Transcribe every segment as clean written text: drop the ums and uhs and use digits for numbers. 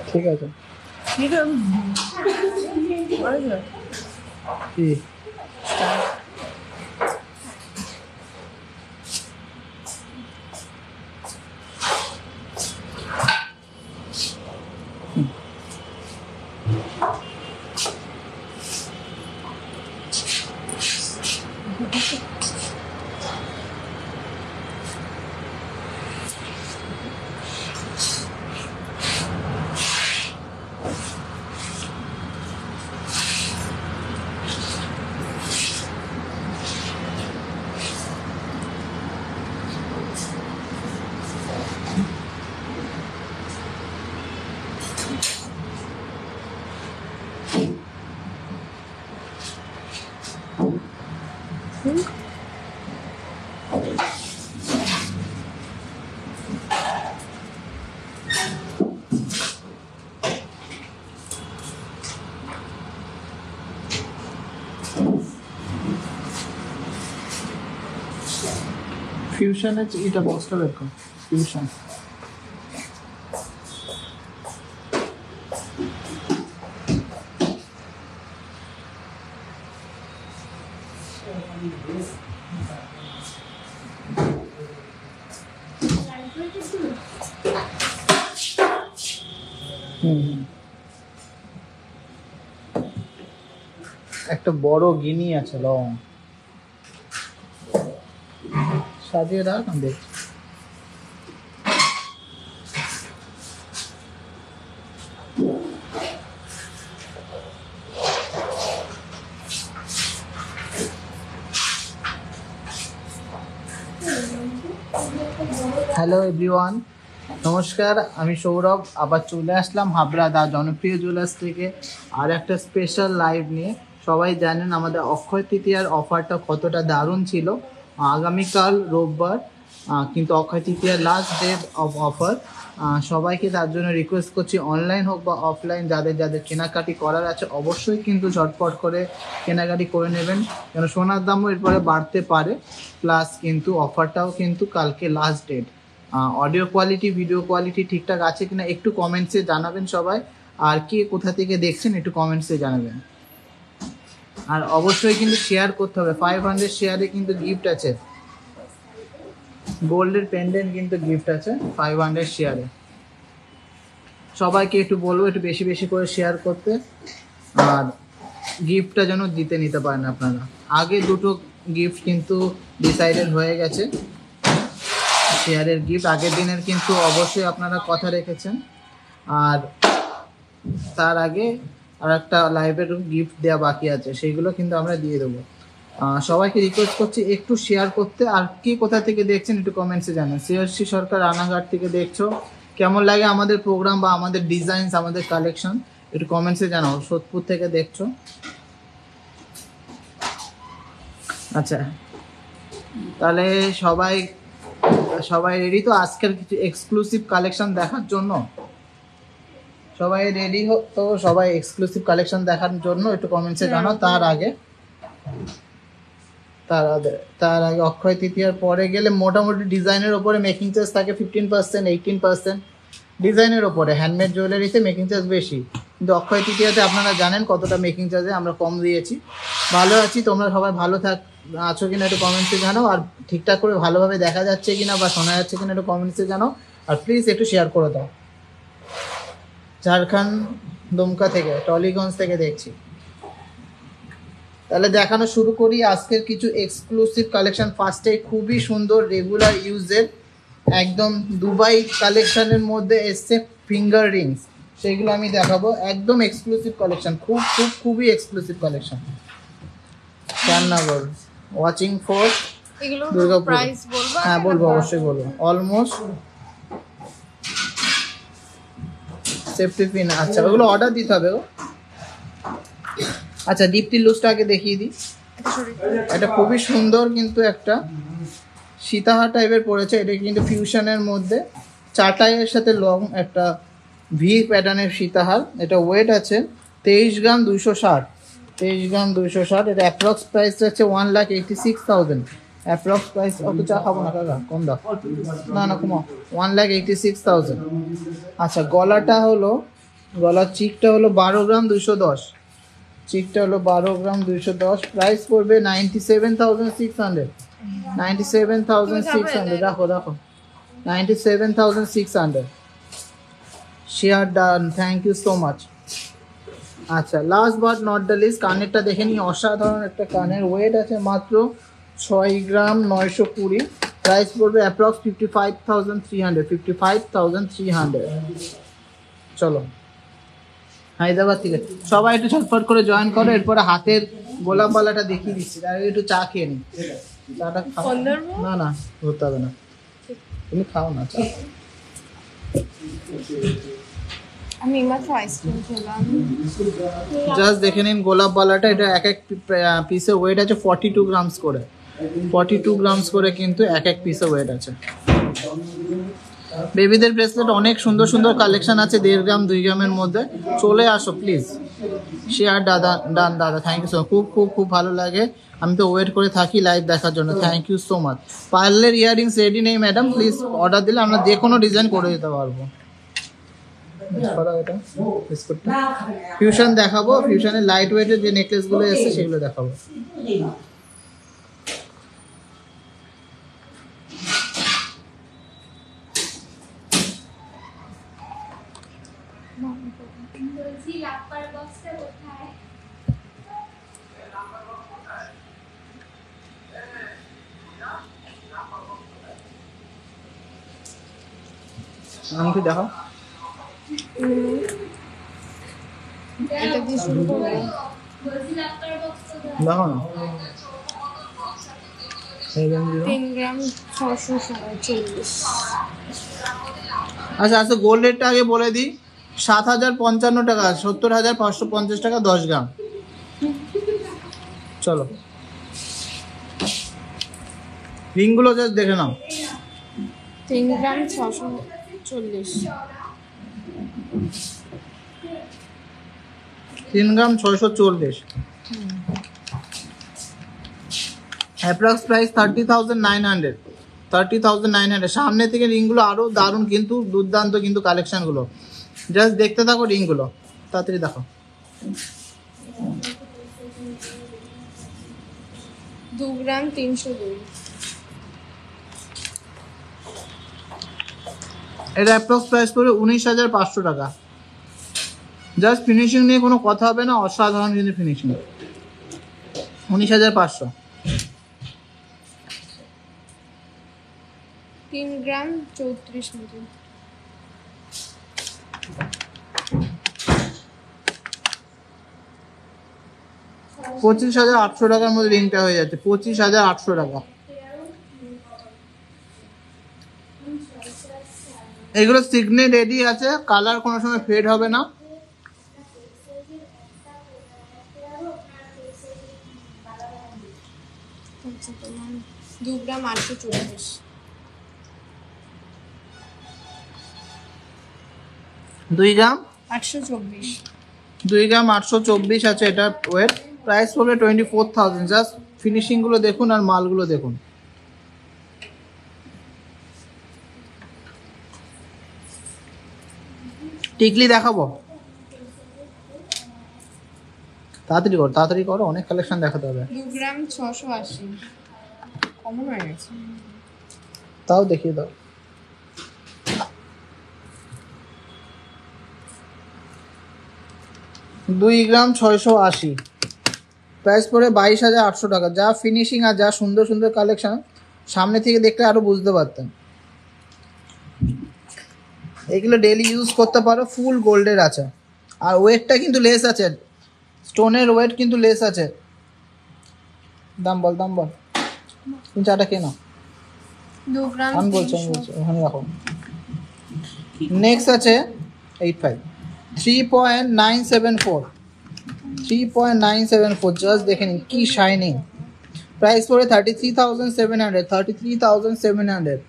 ঠিক আছে কি ফিউশনে এটা বক্সটা বের কর ফিউশন একটা বড় গিনি আছে লং সাজিয়ে রাখ আমি দেখছি হ্যালো এভরিওয়ান নমস্কার আমি সৌরভ আবার চলে আসলাম হাবড়া দা জনপ্রিয় জুয়েলার্স থেকে আর একটা স্পেশাল লাইভ নিয়ে সবাই জানেন আমাদের অক্ষয় তৃতীয়ার অফারটা কতটা দারুণ ছিল আগামীকাল রোববার কিন্তু অক্ষয় তৃতীয়ার লাস্ট ডেট অফ অফার সবাইকে তার জন্য রিকোয়েস্ট করছি অনলাইন হোক বা অফলাইন যাদের যাদের কেনাকাটি করার আছে অবশ্যই কিন্তু ঝটপট করে কেনাকাটি করে নেবেন কেন সোনার দামও এরপরে বাড়তে পারে প্লাস কিন্তু অফারটাও কিন্তু কালকে last date audio quality video quality ঠিকঠাক আছে কিনা একটু কমেন্টসে জানাবেন সবাই আর কে কোথা থেকে দেখছেন একটু কমেন্টসে জানাবেন আর অবশ্যই কিন্তু শেয়ার করতে হবে 500 শেয়ারে কিন্তু গিফট আছে গোল্ডের পেন্ডেন্ট কিন্তু গিফট আছে 500 শেয়ারে সবাইকে একটু বলবো একটু বেশি বেশি করে শেয়ার করতে আর গিফটটা যেন দিতে নিতে পারেন আপনারা আগে দুটো গিফট কিন্তু ডিসাইডেড হয়ে গেছে শেয়ারের গিফট আগের দিনের কিন্তু অবশ্যই আপনারা কথা রেখেছেন আর তার আগে আর একটা লাইভের গিফট দেওয়া বাকি আছে সেইগুলো কিন্তু আমরা দিয়ে দেবো সবাইকে রিকোয়েস্ট করছি একটু শেয়ার করতে আর কি কোথা থেকে দেখছেন একটু কমেন্টসে জানান শ্রেয়সী সরকার রানাঘাট থেকে দেখছো কেমন লাগে আমাদের প্রোগ্রাম বা আমাদের ডিজাইনস আমাদের কালেকশন একটু কমেন্টসে জানাও সোদপুর থেকে দেখছো আচ্ছা তাহলে সবাই রেডি তো আজকের কিছু এক্সক্লুসিভ কালেকশন দেখার জন্য সবাই রেডি তো সবাই এক্সক্লুসিভ কালেকশন দেখার জন্য একটু কমেন্টসে জানাও তার আগে অক্ষয় তৃতীয়ার পরে গেলে মোটামুটি ডিজাইনের ওপরে মেকিং চার্জ থাকে 15% 18% ডিজাইনের ওপরে হ্যান্ডমেড জুয়েলারিতে মেকিং চার্জ বেশি কিন্তু অক্ষয় তৃতীয়াতে আপনারা জানেন কতটা মেকিং চার্জে আমরা কম দিয়েছি ভালো আছি তোমরা সবাই ভালো আছো কিনা একটু কমেন্টসে জানাও আর ঠিকঠাক করে ভালোভাবে দেখা যাচ্ছে কিনা বা শোনা যাচ্ছে কিনা একটু কমেন্টসে জানাও আর প্লিজ একটু শেয়ার করে দাও ঝাড়খণ্ড দুমকা থেকে টলিগঞ্জ থেকে দেখছি তাহলে দেখানো শুরু করি আজকের কিছু এক্সক্লুসিভ কালেকশন ফার্স্টে খুবই সুন্দর রেগুলার ইউজের একদম দুবাই কালেকশনের মধ্যে এসছে ফিঙ্গার রিংস সেগুলো আমি দেখাবো একদম এক্সক্লুসিভ কালেকশন খুবই exclusive collection Shyamnagar watching for Durgapur হ্যাঁ বলবো অবশ্যই বলবো অলমোস্ট সেফটি পিন আচ্ছা ওগুলো অর্ডার দিতে হবে আচ্ছা দীপ্তি লুজটা আগে দেখিয়ে দিই এটা খুবই সুন্দর কিন্তু একটা সীতাহার টাইপের পড়েছে এটা কিন্তু ফিউশনের মধ্যে চাটাইয়ের সাথে লং একটা ভি প্যাটার্নের সীতাহার এটা ওয়েট আছে 23 গ্রাম 260 এটা অ্যাপ্রক্স প্রাইস আছে 1,86,000 অ্যাপ্রক্স প্রাইস অত চা খাবো না কাকা, কম দাও। না না কমাও, 1,86,000। আচ্ছা গলাটা হলো, গলার চিকটা হলো 12 গ্রাম 210, চিকটা হলো 12 গ্রাম 210, প্রাইস পড়বে 97,600। 97,600, রাখো রাখো, 97,600। Share done, thank you so much. আচ্ছা last but not the least, কানেরটা দেখে নিই, অসাধারণ একটা কানের, ওয়েট আছে মাত্র 6 গ্রাম 920, প্রাইস পড়বে অ্যাপ্রক্স 55,300, 55,300। চলো হায়দ্রাবাদ থেকে সবাই একটু ছটফট করে জয়েন করো, এরপরে হাতের গোলাপওয়ালাটা দেখিয়ে দিচ্ছি, তার আগে একটু চা খেয়ে নিই। চাটা খাও না, না ধরতে হবে না, তুমি খাও না চা। আমি মাত্র আইসক্রিম খেলাম। জাস্ট দেখে নিন গোলাপওয়ালাটা, এটা এক এক পিসে ওয়েট আছে 42 গ্রামস করে, 42 গ্রামস করে কিন্তু এক এক পিসে ওয়েট আছে। বেবিদের ব্রেসলেট অনেক সুন্দর সুন্দর কালেকশন আছে 1.5 গ্রাম 2 গ্রামের মধ্যে, চলে আসো প্লিজ। শেয়ার দাদা, ডান দাদা, থ্যাংক ইউ সো মাচ, খুব খুব খুব ভালো লাগে, আমি তো ওয়েট করে থাকি লাইভ দেখার জন্য, থ্যাংক ইউ সো মাচ। পার্লের ইয়াররিংস রেডি নেই ম্যাডাম, প্লিজ অর্ডার দিলে আমরা যে কোনো ডিজাইন করে দিতে পারবো। ফিউশন দেখাবো, ফিউশনের লাইট ওয়েটের যে নেকলেসগুলো এসেছে সেগুলো দেখাবো। আমাকে দেখাও, এটা দিয়ে শুরু করবো। দেখো না 3 গ্রাম 640। আচ্ছা আচ্ছা গোল্ড রেটটা আগে বলে দিই, 7,055 টাকা, 70,550 টাকা 10 গ্রাম। চলো রিংগুলো জাস্ট দেখে নাও, 3 গ্রাম 640। 3 গ্রাম 640, অ্যাপ্রক্স প্রাইস 30,900, 30,900। সামনে থেকে রিংগুলো আরো দারুণ কিন্তু, দুর্দান্ত কিন্তু কালেকশনগুলো, জাস্ট দেখতে থাকো রিংগুলো, তাড়াতাড়ি দেখো। 2 গ্রাম 302। এটা অ্যাপ্রক্স প্রাইস পড়বে 19,500 টাকা। জাস্ট ফিনিশিং নিয়ে কোনো কথা হবে না, অসাধারণ কিন্তু ফিনিশিং, 19,500। 3 গ্রাম 34 মতো। $25,800 টাকার মধ্যে রিংটা হয়ে যাচ্ছে, 25,800 টাকা। এগুলো সিগনেট রেডি আছে, কালার কোনো সময় ফেড হবে না। আচ্ছা তোমার 2 গ্রাম 840। 2 গ্রাম 824। 2 গ্রাম 824 আছে এটা ওয়েট, প্রাইস পড়বে 24,000। জাস্ট ফিনিশিং গুলো দেখুন আর মালগুলো দেখুন। টিকলি দেখাবো, তাড়াতাড়ি করো অনেক কালেকশন দেখাতে হবে। 2 গ্রাম 680। কমন হয়ে গেছে, তাও দেখিয়ে দাও। 2 গ্রাম 680, প্রাইস পড়ে 22,800 টাকা। যা ফিনিশিং আর যা সুন্দর সুন্দর কালেকশন, সামনে থেকে দেখলে আরো বুঝতে পারতেন। এগুলো ডেলি ইউজ করতে পারো, ফুল গোল্ডের আছে, আর ওয়েটটা কিন্তু লেস আছে, স্টোনের ওয়েট কিন্তু লেস আছে। দাম বল, দাম বল, তুমি চাটা কেন 2 গ্রাম আমি বলছি ওখানে রাখো। নেক্সট আছে 85, 3.974, 3.974, জাস্ট দেখে নিন কি শাইনিং। প্রাইস পড়ে 33,700, 33,700।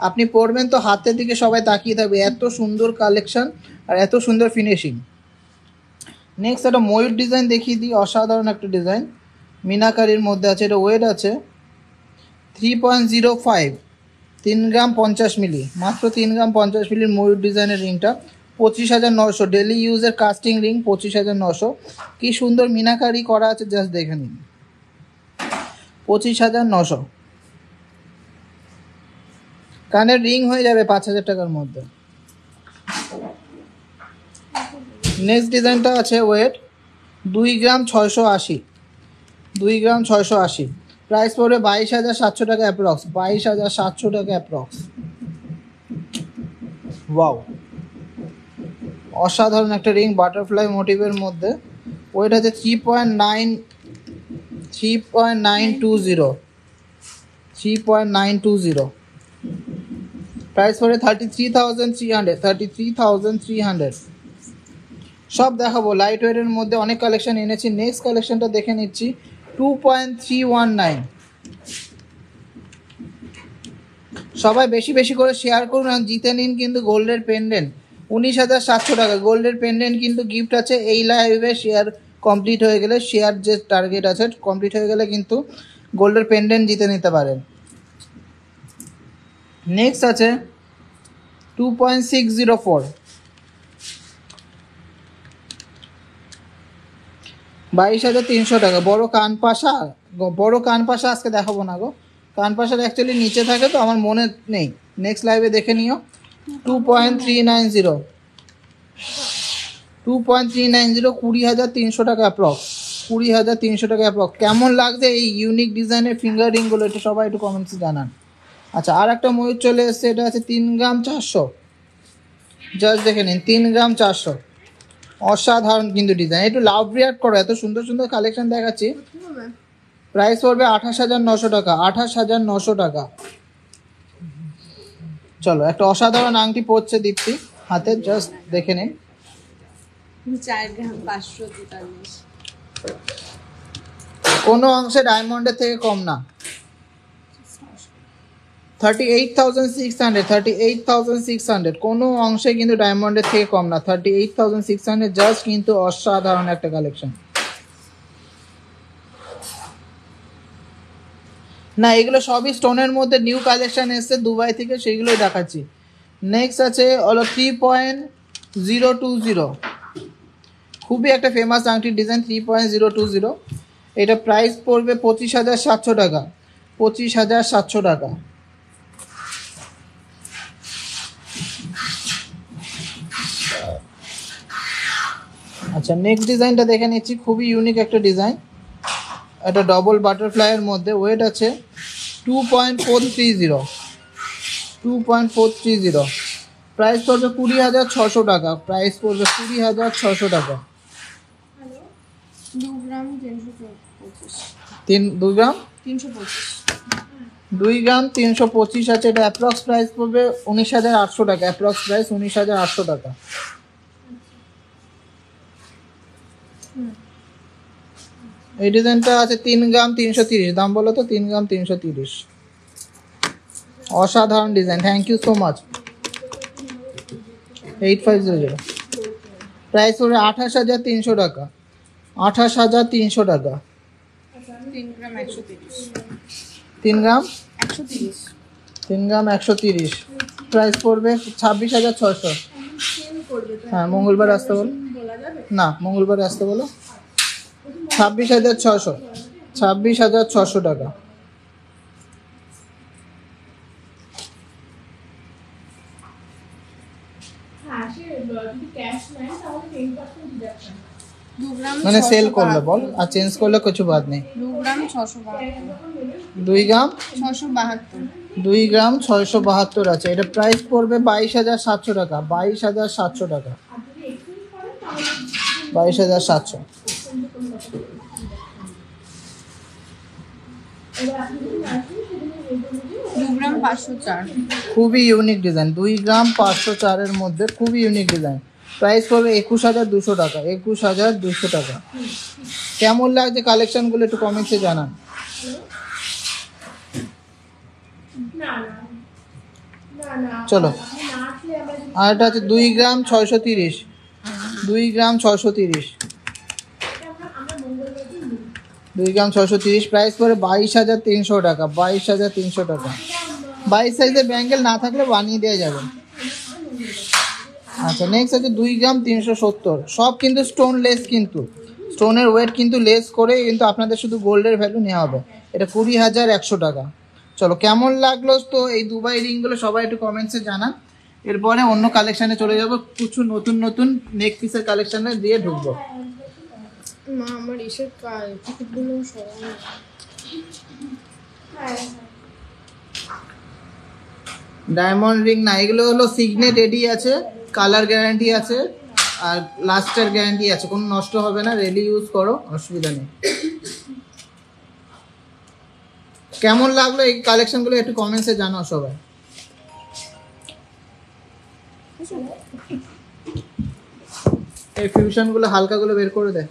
আপনি পড়বেন তো হাতের দিকে সবাই তাকিয়ে থাকবে, এত সুন্দর কালেকশন আর এত সুন্দর ফিনিশিং। নেক্সট একটা ময়ূর ডিজাইন দেখিয়ে দিই, অসাধারণ একটা ডিজাইন, মিনাকারির মধ্যে আছে, এটা ওয়েট আছে 3.05, 3 গ্রাম 50 মিলি, মাত্র 3 গ্রাম 50 মিলির ময়ূর ডিজাইনের রিংটা 25,900। ডেলি ইউজের কাস্টিং রিং 25,900। কি সুন্দর মিনাকারি করা আছে, জাস্ট দেখে নিন। 25,900। কানের রিং হয়ে যাবে 5,000 টাকার মধ্যে। নেক্সট ডিজাইনটা আছে ওয়েট 2 গ্রাম 680, 2 গ্রাম 680। প্রাইস পড়বে 22,700 টাকা অ্যাপ্রক্স, 22,700 টাকা অ্যাপ্রক্স। ওয়াও, অসাধারণ একটা রিং বাটারফ্লাই মোটিভের মধ্যে। ওয়েট আছে 3.920। প্রাইস পড়বে 33,300, 33,300। সব দেখাবো লাইট ওয়েটের মধ্যে, অনেক কালেকশন এনেছি। নেক্সট কালেকশনটা দেখে নিচ্ছি 2.319। সবাই বেশি বেশি করে শেয়ার করুন আর জিতে নিন কিন্তু গোল্ডের পেন্ডেন্ট 19,700 টাকা। গোল্ডের পেন্ডেন্ট কিন্তু গিফট আছে এই লাইভে। শেয়ার কমপ্লিট হয়ে গেলে, শেয়ার যে টার্গেট আছে কমপ্লিট হয়ে গেলে কিন্তু গোল্ডের পেন্ডেন্ট জিতে নিতে পারেন। নেক্সট আছে 2.604, 22,300 টাকা। বড় কানপাশা আজকে দেখাবো না গো, কানপাশার অ্যাকচুয়ালি নিচে থাকে তো আমার মনে নেই, নেক্সট লাইভে দেখে নিও। 2.390, 20,300 টাকা অ্যাপ্রক্স, 20,300 টাকা অ্যাপ্রক্স। কেমন লাগছে এই ইউনিক ডিজাইনের ফিঙ্গার রিংগুলো, একটু সবাই একটু কমেন্টসে জানান। আচ্ছা, আর একটা ময়ূর চলে এসছে, এটা আছে 3 গ্রাম 400। জাস্ট দেখে নিন, 3 গ্রাম 400। অসাধারণ কিন্তু ডিজাইন, একটু লাভ রিয়াক্ট করো, এত সুন্দর সুন্দর কালেকশন দেখাচ্ছি। প্রাইস পড়বে 28,900 টাকা, 28,900 টাকা। চলো, একটা অসাধারণ আংটি পড়ছে দীপ্তি হাতে, জাস্ট দেখে নিন। 4 গ্রাম 543। কোনো অংশে ডায়মন্ডের থেকে কম না। 38,600, 38,600। কোনো অংশে কিন্তু ডায়মন্ডের থেকে কম না, 38,600। জাস্ট কিন্তু অসাধারণ একটা কালেকশন। না, এগুলো সবই স্টোনের মধ্যে নিউ কালেকশন এসছে দুবাই থেকে, সেগুলোই দেখাচ্ছি। নেক্সট আছে হলো 3.020, খুবই একটা ফেমাস আংটির ডিজাইন 3.020। এটা প্রাইস পড়বে 25,700 টাকা, 25,700 টাকা। আচ্ছা, নেক্সট ডিজাইনটা দেখে নিচ্ছি, খুবই ইউনিক একটা ডিজাইন। এটা ডবল বাটারফ্লাইয়ের মধ্যে। ওয়েট আছে 2.430, 2.430। প্রাইস পড়বে 20,600 টাকা, প্রাইস পড়বে 20,600 টাকা। 2 গ্রাম 325, 2 গ্রাম 325, 2 গ্রাম 325 আছে। এটা অ্যাপ্রক্স প্রাইস পড়বে 19,800 টাকা, অ্যাপ্রক্স প্রাইস 19,800 টাকা। এই ডিজাইনটা আছে 3 গ্রাম 330, দাম বলো তো? 3 গ্রাম 330। অসাধারণ design, thank you so much. 8500। Price পড়বে 28,300 টাকা, 28,300 টাকা। 3 গ্রাম 130, 3 গ্রাম 130, 3 গ্রাম 130। প্রাইস পড়বে 26,600। হ্যাঁ, মঙ্গলবার আসতে বলো না, মঙ্গলবারে আসতে বলো। 26,600, 26,600 টাকা। মানে সেল করলে বল, আর চেঞ্জ করলে কিছু বাদ নেই। 2 গ্রাম 672, 2 গ্রাম 672, 2 গ্রাম 672 আছে। এটা প্রাইস পড়বে 22,700 টাকা, 22,700 টাকা, 22,700। 2 গ্রাম 504, খুবই ইউনিক ডিজাইন, 2 গ্রাম 504 এর মধ্যে খুবই ইউনিক ডিজাইন। প্রাইস পড়বে 21,200 টাকা, 21,200 টাকা। কেমন লাগছে কালেকশনগুলো একটু কমেন্টসে জানান। চলো, আর এটা আছে 2 গ্রাম 630, 2 গ্রাম 630। 2 গ্রাম 630, প্রাইস পড়ে 22,300 টাকা। 22,300 টাকা। 22 সাইজের ব্যাঙ্গেল না থাকলে বানিয়ে দেওয়া যাবে। আচ্ছা, নেক্সট আছে 2 গ্রাম 370, সব কিন্তু স্টোন লেস, কিন্তু স্টোনের ওয়েট কিন্তু লেস করে কিন্তু আপনাদের শুধু গোল্ডের ভ্যালু নেওয়া হবে। এটা 20,100 টাকা। চলো, কেমন লাগলো তো এই দুবাই রিংগুলো সবাই একটু কমেন্টসে জানান। এরপরে অন্য কালেকশানে চলে যাব, কিছু নতুন নতুন নেক পিসের কালেকশানে দিয়ে ঢুকবো। মা আমার এসে টিকিটগুলো সরানো। ডায়মন্ড রিং না, এগুলো হলো সিগনেট রেডি আছে, কালার গ্যারান্টি আছে, আর লাস্টের গ্যারান্টি আছে, কোনো নষ্ট হবে না, রেডি ইউজ করো, অসুবিধা নেই। কেমন লাগলো এই কালেকশনগুলো একটু কমেন্টসে জানাও সবাই। এই ফিউশনগুলো হালকাগুলো বের করে দেয়,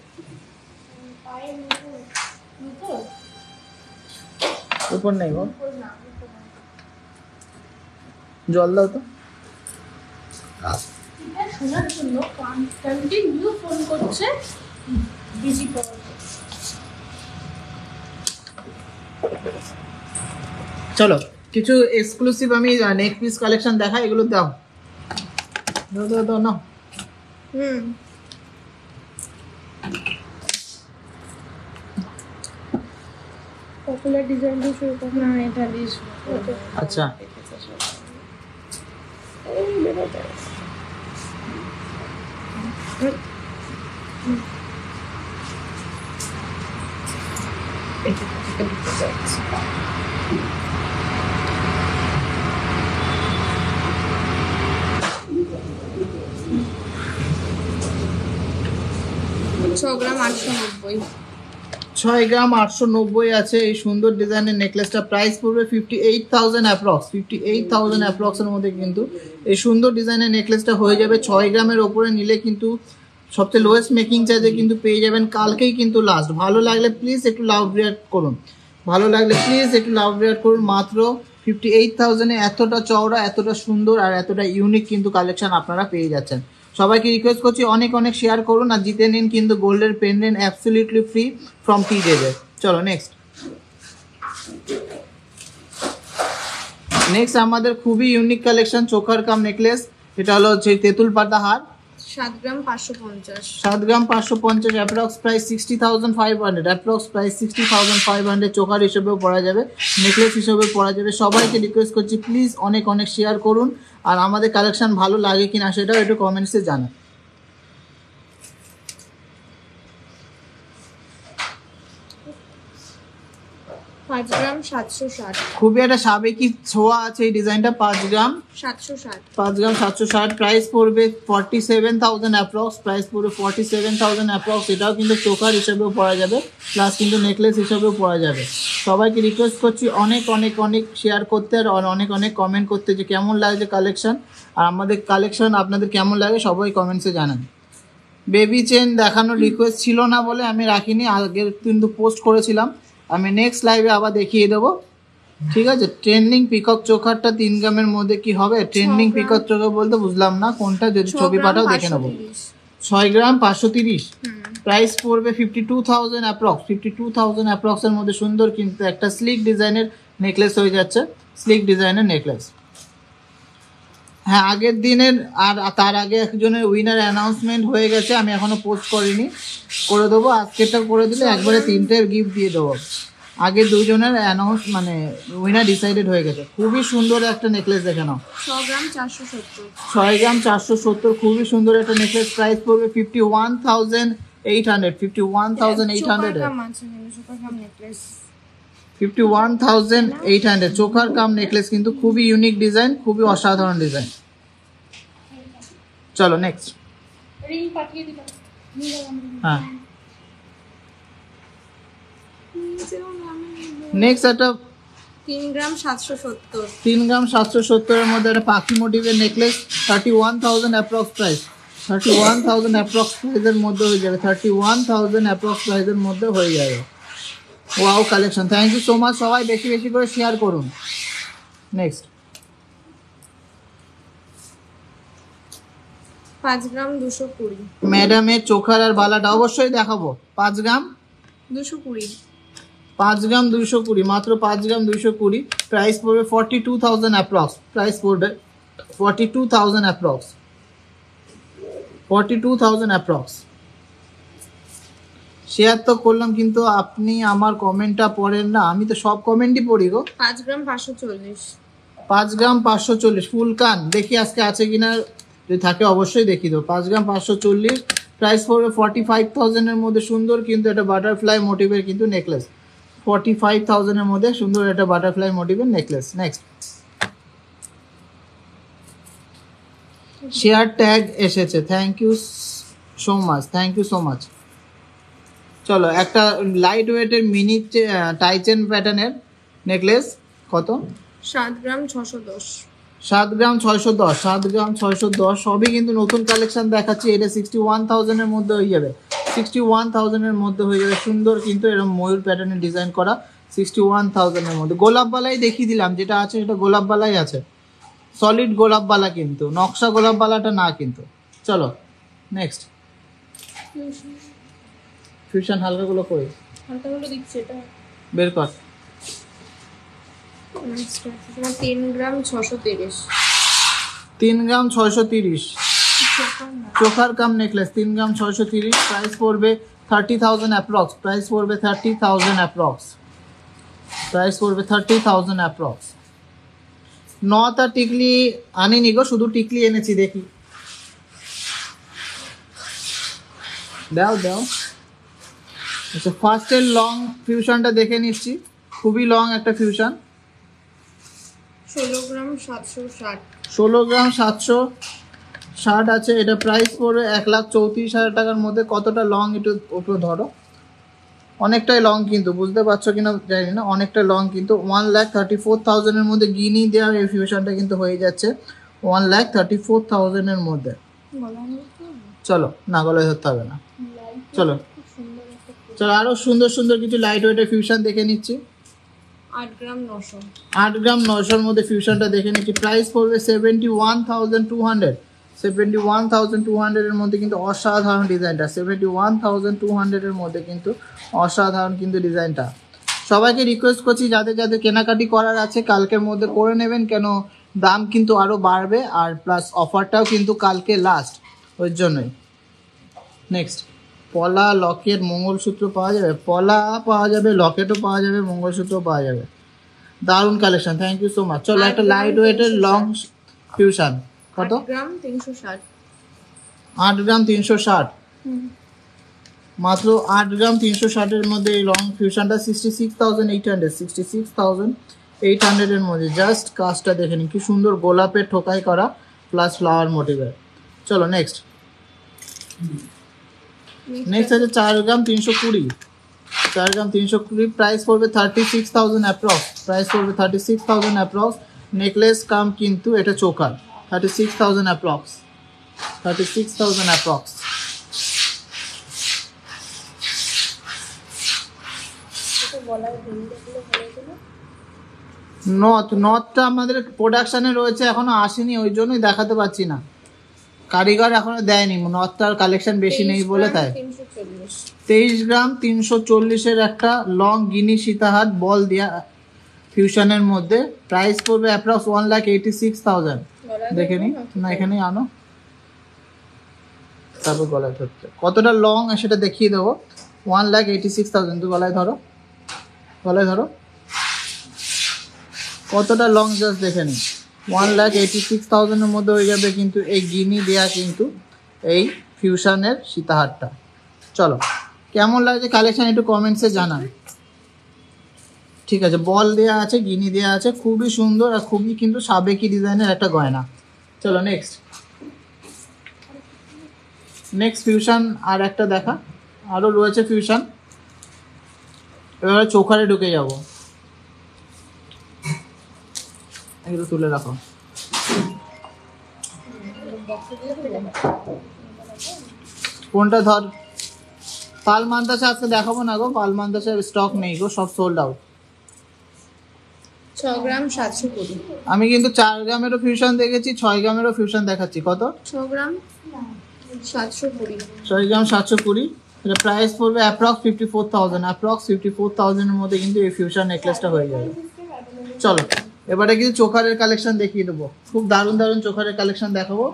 উপর নেই গো, জল দাও তো। শোনার জন্য কন্টিনিউ ফোন করছে, বিজি কল। চলো, কিছু এক্সক্লুসিভ আমি নেক পিস কালেকশন দেখাই, এগুলো দাও দাও দাও দাও না। পপুলার ডিজাইন দিয়ে শুরু করো না, এটা দিয়ে শুরু করো। আচ্ছা, ছ গ্রাম 890, 6 গ্রাম 890 আছে এই সুন্দর ডিজাইনের নেকলেসটা। প্রাইস পড়বে 58,000 অ্যাপ্রক্স। 58,000 অ্যাপ্রক্সের মধ্যে কিন্তু এই সুন্দর ডিজাইনের নেকলেসটা হয়ে যাবে। 6 গ্রামের ওপরে নিলে কিন্তু সবচেয়ে লোয়েস্ট মেকিং চার্জে কিন্তু পেয়ে যাবেন। কালকেই কিন্তু লাস্ট। ভালো লাগলে প্লিজ একটু লাভ রিয়াক্ট করুন, ভালো লাগলে প্লিজ একটু লাভ রিয়াক্ট করুন। মাত্র 58,000-এ এতটা চওড়া, এতটা সুন্দর আর এতটা ইউনিক কিন্তু কালেকশন আপনারা পেয়ে যাচ্ছেন। সবাইকে রিকোয়েস্ট করছি অনেক অনেক শেয়ার করুন আর জিতে নিন কিন্তু গোল্ডের পেন্ডেন্ট অ্যাবসলিউটলি ফ্রি ফ্রম টিজেজে। চলো নেক্সট আমাদের খুবই ইউনিক কালেকশন, চোকার কাম নেকলেস। এটা হলো হচ্ছে তেঁতুল পাতা হার, 7 গ্রাম 550, 7 গ্রাম 550, approx price 60,500, approx price 60,500। Choker হিসেবেও পরা যাবে, নেকলেস হিসেবেও পরা যাবে। সবাইকে রিকোয়েস্ট করছি প্লিজ অনেক অনেক শেয়ার করুন আর আমাদের কালেকশন ভালো লাগে কিনা সেটাও একটু কমেন্টসে জানান। 5 গ্রাম 760, খুবই একটা সাবেকি ছোঁয়া আছে এই ডিজাইনটা। 5 গ্রাম 760, 5 গ্রাম 760, প্রাইস পড়বে 47,000 অ্যাপ্রক্স, প্রাইস পড়বে 47,000 অ্যাপ্রক্স। এটাও কিন্তু চোকার হিসেবেও পরা যাবে, প্লাস কিন্তু নেকলেস হিসেবেও পরা যাবে। সবাইকে রিকোয়েস্ট করছি অনেক অনেক অনেক শেয়ার করতে আর অনেক অনেক কমেন্ট করতে যে কেমন লাগছে কালেকশন আর আমাদের কালেকশন আপনাদের কেমন লাগে সবাই কমেন্টসে জানান। বেবি চেন দেখানোর রিকোয়েস্ট ছিল না বলে আমি রাখিনি, আগের কিন্তু পোস্ট করেছিলাম, আমি নেক্সট লাইভে আবার দেখিয়ে দেবো, ঠিক আছে। ট্রেন্ডিং পিকক চোকারটা 3 গ্রামের মধ্যে কি হবে? ট্রেন্ডিং পিকক চোকার বলতে বুঝলাম না কোনটা, যদি ছবি পাঠাও দেখে নেবো। 6 গ্রাম 530, প্রাইস পড়বে 52,000 অ্যাপ্রক্স। 52,000 অ্যাপ্রক্সের মধ্যে সুন্দর কিন্তু একটা স্লিক ডিজাইনের নেকলেস হয়ে যাচ্ছে, স্লিক ডিজাইনের নেকলেস। হ্যাঁ, আগের দিনের আর তার আগে একজনের উইনার অ্যানাউন্সমেন্ট হয়ে গেছে, আমি এখনো পোস্ট করিনি, করে দেবো। আজকেরটা করে দিলে একবারে 3টে গিফট দিয়ে দেবো। আগে দুজনের অ্যানাউন্স মানে উইনার ডিসাইডেড হয়ে গেছে। খুবই সুন্দর একটা নেকলেস, দেখে নাও। 6 গ্রাম 470, 6 গ্রাম 470, খুবই সুন্দর একটা নেকলেস। প্রাইস পড়বে 51,800, 51,800, 51,800 চোখার কাম নেকলেস, কিন্তু খুবই ইউনিক ডিজাইন, খুবই অসাধারণ ডিজাইন। চলো নেক্সট। হ্যাঁ, নেক্সট একটা 3 গ্রাম 770, 3 গ্রাম 770 এর মধ্যে একটা পাখি মোটিভের নেকলেস। 31,000 অ্যাপ্রক্স প্রাইস, 31,000 অ্যাপ্রক্স প্রাইসের মধ্যে হয়ে যাবে, 31,000 অ্যাপ্রক্স প্রাইসের মধ্যে হয়ে যাবে। Wow collection, thank you so much. সবাই বেশি বেশি করে শেয়ার করুন। নেক্সট 5 গ্রাম 220, ম্যাডামের চোখার আর বালাটা অবশ্যই দেখাবো। 5 গ্রাম 220, 5 গ্রাম 220, মাত্র 5 গ্রাম 220, প্রাইস পড়বে 42,000 অ্যাপ্রক্স, প্রাইস পড়বে 42,000 অ্যাপ্রক্স, 42,000 অ্যাপ্রক্স। শেয়ার তো করলাম কিন্তু আপনি আমার কমেন্টটা পড়েন না, আমি তো সব কমেন্টই পড়ি গো। 5 গ্রাম 540, 5 গ্রাম 540 ফুল কান, দেখি আজকে আছে কিনা, যদি থাকে অবশ্যই দেখি দেবো। 5 গ্রাম 540, প্রাইস পড়বে 45,000 এর মধ্যে সুন্দর কিন্তু এটা বাটারফ্লাই মোটিভের কিন্তু নেকলেস, 45,000 এর মধ্যে সুন্দর একটা বাটারফ্লাই মোটিভের নেকলেস। নেক্সট শেয়ার ট্যাগ এসেছে, thank you so much, thank you so much. চলো একটা লাইট ওয়েটের মিনি টাইচেন প্যাটার্নের নেকলেস, কত? 7 গ্রাম 610, 7 গ্রাম 610, 7 গ্রাম 610, সবই কিন্তু নতুন কালেকশন দেখাচ্ছি। এটা 61,000 এর মধ্যে হয়ে যাবে, 61,000 এর মধ্যে হয়ে যাবে সুন্দর কিন্তু এরকম ময়ূর প্যাটার্নের ডিজাইন করা, 61,000 এর মধ্যে। গোলাপ বালাই দেখিয়ে দিলাম, যেটা আছে সেটা গোলাপ বালাই আছে, সলিড গোলাপ বালা কিন্তু, নকশা গোলাপ বালাটা না কিন্তু। চলো নেক্সট ফিউশন হালকাগুলো কই, হালকাগুলো দিচ্ছি, এটা বের কর। নেক্সট আছে তোমার 3 গ্রাম 630, 3 গ্রাম 630, চোখার কাম নেকলেস, 3 গ্রাম 630, প্রাইস পড়বে 30,000 অ্যাপ্রক্স, প্রাইস পড়বে 30,000 অ্যাপ্রক্স, প্রাইস পড়বে 30,000 অ্যাপ্রক্স। নটা টিকলি আনিনি গো, শুধু টিকলি এনেছি, দেখি দাও দাও। আচ্ছা ফার্স্টের লং ফিউশনটা দেখে নিচ্ছি, খুবই লং একটা ফিউশন, 16 গ্রাম 760, 16 গ্রাম 760 আছে, এটা প্রাইস পড়বে 1,34,000 টাকার মধ্যে। কতটা লং একটু ধরো, অনেকটাই লং কিন্তু, বুঝতে পারছো কিনা জানি না, অনেকটা লং কিন্তু। 1,34,000 এর মধ্যে গিনি দেওয়া এই ফিউশনটা কিন্তু হয়ে যাচ্ছে 1,34,000 এর মধ্যে। চলো না, গলায় ধরতে হবে না, চলো চলো আরো সুন্দর সুন্দর কিছু লাইট ওয়েটের ফিউশন দেখে নিচ্ছি। 8 গ্রাম 900, 8 গ্রাম 900 এর মধ্যে ফিউশনটা দেখে নিচ্ছি, প্রাইস পড়বে 71,200, 71,200 এর মধ্যে কিন্তু অসাধারণ ডিজাইনটা, 71,200 এর মধ্যে কিন্তু অসাধারণ কিন্তু ডিজাইনটা। সবাইকে রিকোয়েস্ট করছি যাদের যাদের কেনাকাটি করার আছে কালকের মধ্যে করে নেবেন, কেন দাম কিন্তু আরও বাড়বে, আর প্লাস অফারটাও কিন্তু কালকে লাস্ট, ওই জন্যই। নেক্সট পলা লকেট মঙ্গলসূত্র পাওয়া যাবে, পলা পাওয়া যাবে, লকেটও পাওয়া যাবে, মঙ্গলসূত্রও পাওয়া যাবে, দারুণ collection, thank you so much. চলো একটা লাইট ওয়েটের লং ফিউশন, কত? 8 গ্রাম 360, 8 গ্রাম 360, মাত্র 8 গ্রাম 360 এর মধ্যে এই লং ফিউশনটা 66,800, 66,800 এর মধ্যে। জাস্ট কাজটা দেখে নিন কি সুন্দর, গোলাপের ঠোকাই করা প্লাস ফ্লাওয়ার মোটিভের। চলো নেক্সট আছে 4 গ্রাম 320, 4 গ্রাম 320, প্রাইস পড়বে 36,000 অ্যাপ্রক্স, প্রাইস পড়বে 36,000 অ্যাপ্রক্স। নেকলেস কাম কিন্তু এটা চোকার, 36,000 অ্যাপ্রক্স, 36,000 অ্যাপ্রক্স। নথটা আমাদের প্রোডাকশনে রয়েছে, এখনো আসেনি, ওই জন্যই দেখাতে পাচ্ছি না, কারিগর এখনো দেয়নি, নথটার কালেকশন বেশি নেই বলে তাই। 23 গ্রাম 340 এর একটা লং গিনি সীতাহার বল দিয়া ফিউশনের মধ্যে, প্রাইস পড়বে অ্যাপ্রক্স 1,86,000। দেখে নি না, এখানেই আনো, তারপর গলায় ধরতে কতটা লং সেটা দেখিয়ে দেবো। 1,86,000, তো গলায় ধরো, গলায় ধরো কতটা লং, জাস্ট দেখে নিন। 1,86,000 এর মধ্যে হয়ে যাবে কিন্তু এই গিনি দেয়া কিন্তু এই ফিউশনের সীতাহারটা। চলো কেমন লাগছে কালেকশন একটু কমেন্টসে জানান। ঠিক আছে, বল দেয়া আছে, গিনি দেয়া আছে, খুবই সুন্দর আর খুবই কিন্তু সাবেকি ডিজাইনের একটা গয়না। চলো নেক্সট ফিউশন আর একটা দেখা, আরও রয়েছে ফিউশন। এবারে চোখারে ঢুকে যাব, এগুলো তুলে রাখো। কোনটা ধর, পাল মান্তাসা আজকে দেখাবো না গো, পাল মান্তাসার স্টক নেই গো, সব সোল্ড আউট। 6 গ্রাম 720, আমি কিন্তু 4 গ্রামেরও ফিউশন দেখেছি, 6 গ্রামেরও ফিউশন দেখাচ্ছি। কত? 6 গ্রাম 720, 6 গ্রাম 720, এটা প্রাইস পড়বে অ্যাপ্রক্স 54,000, অ্যাপ্রক্স 54,000 এর মধ্যে কিন্তু এই ফিউশন নেকলেসটা হয়ে যাবে। চলো এবারে কিন্তু চোকারের কালেকশন দেখিয়ে দেবো, খুব দারুণ দারুণ চোকারের কালেকশন দেখাবো।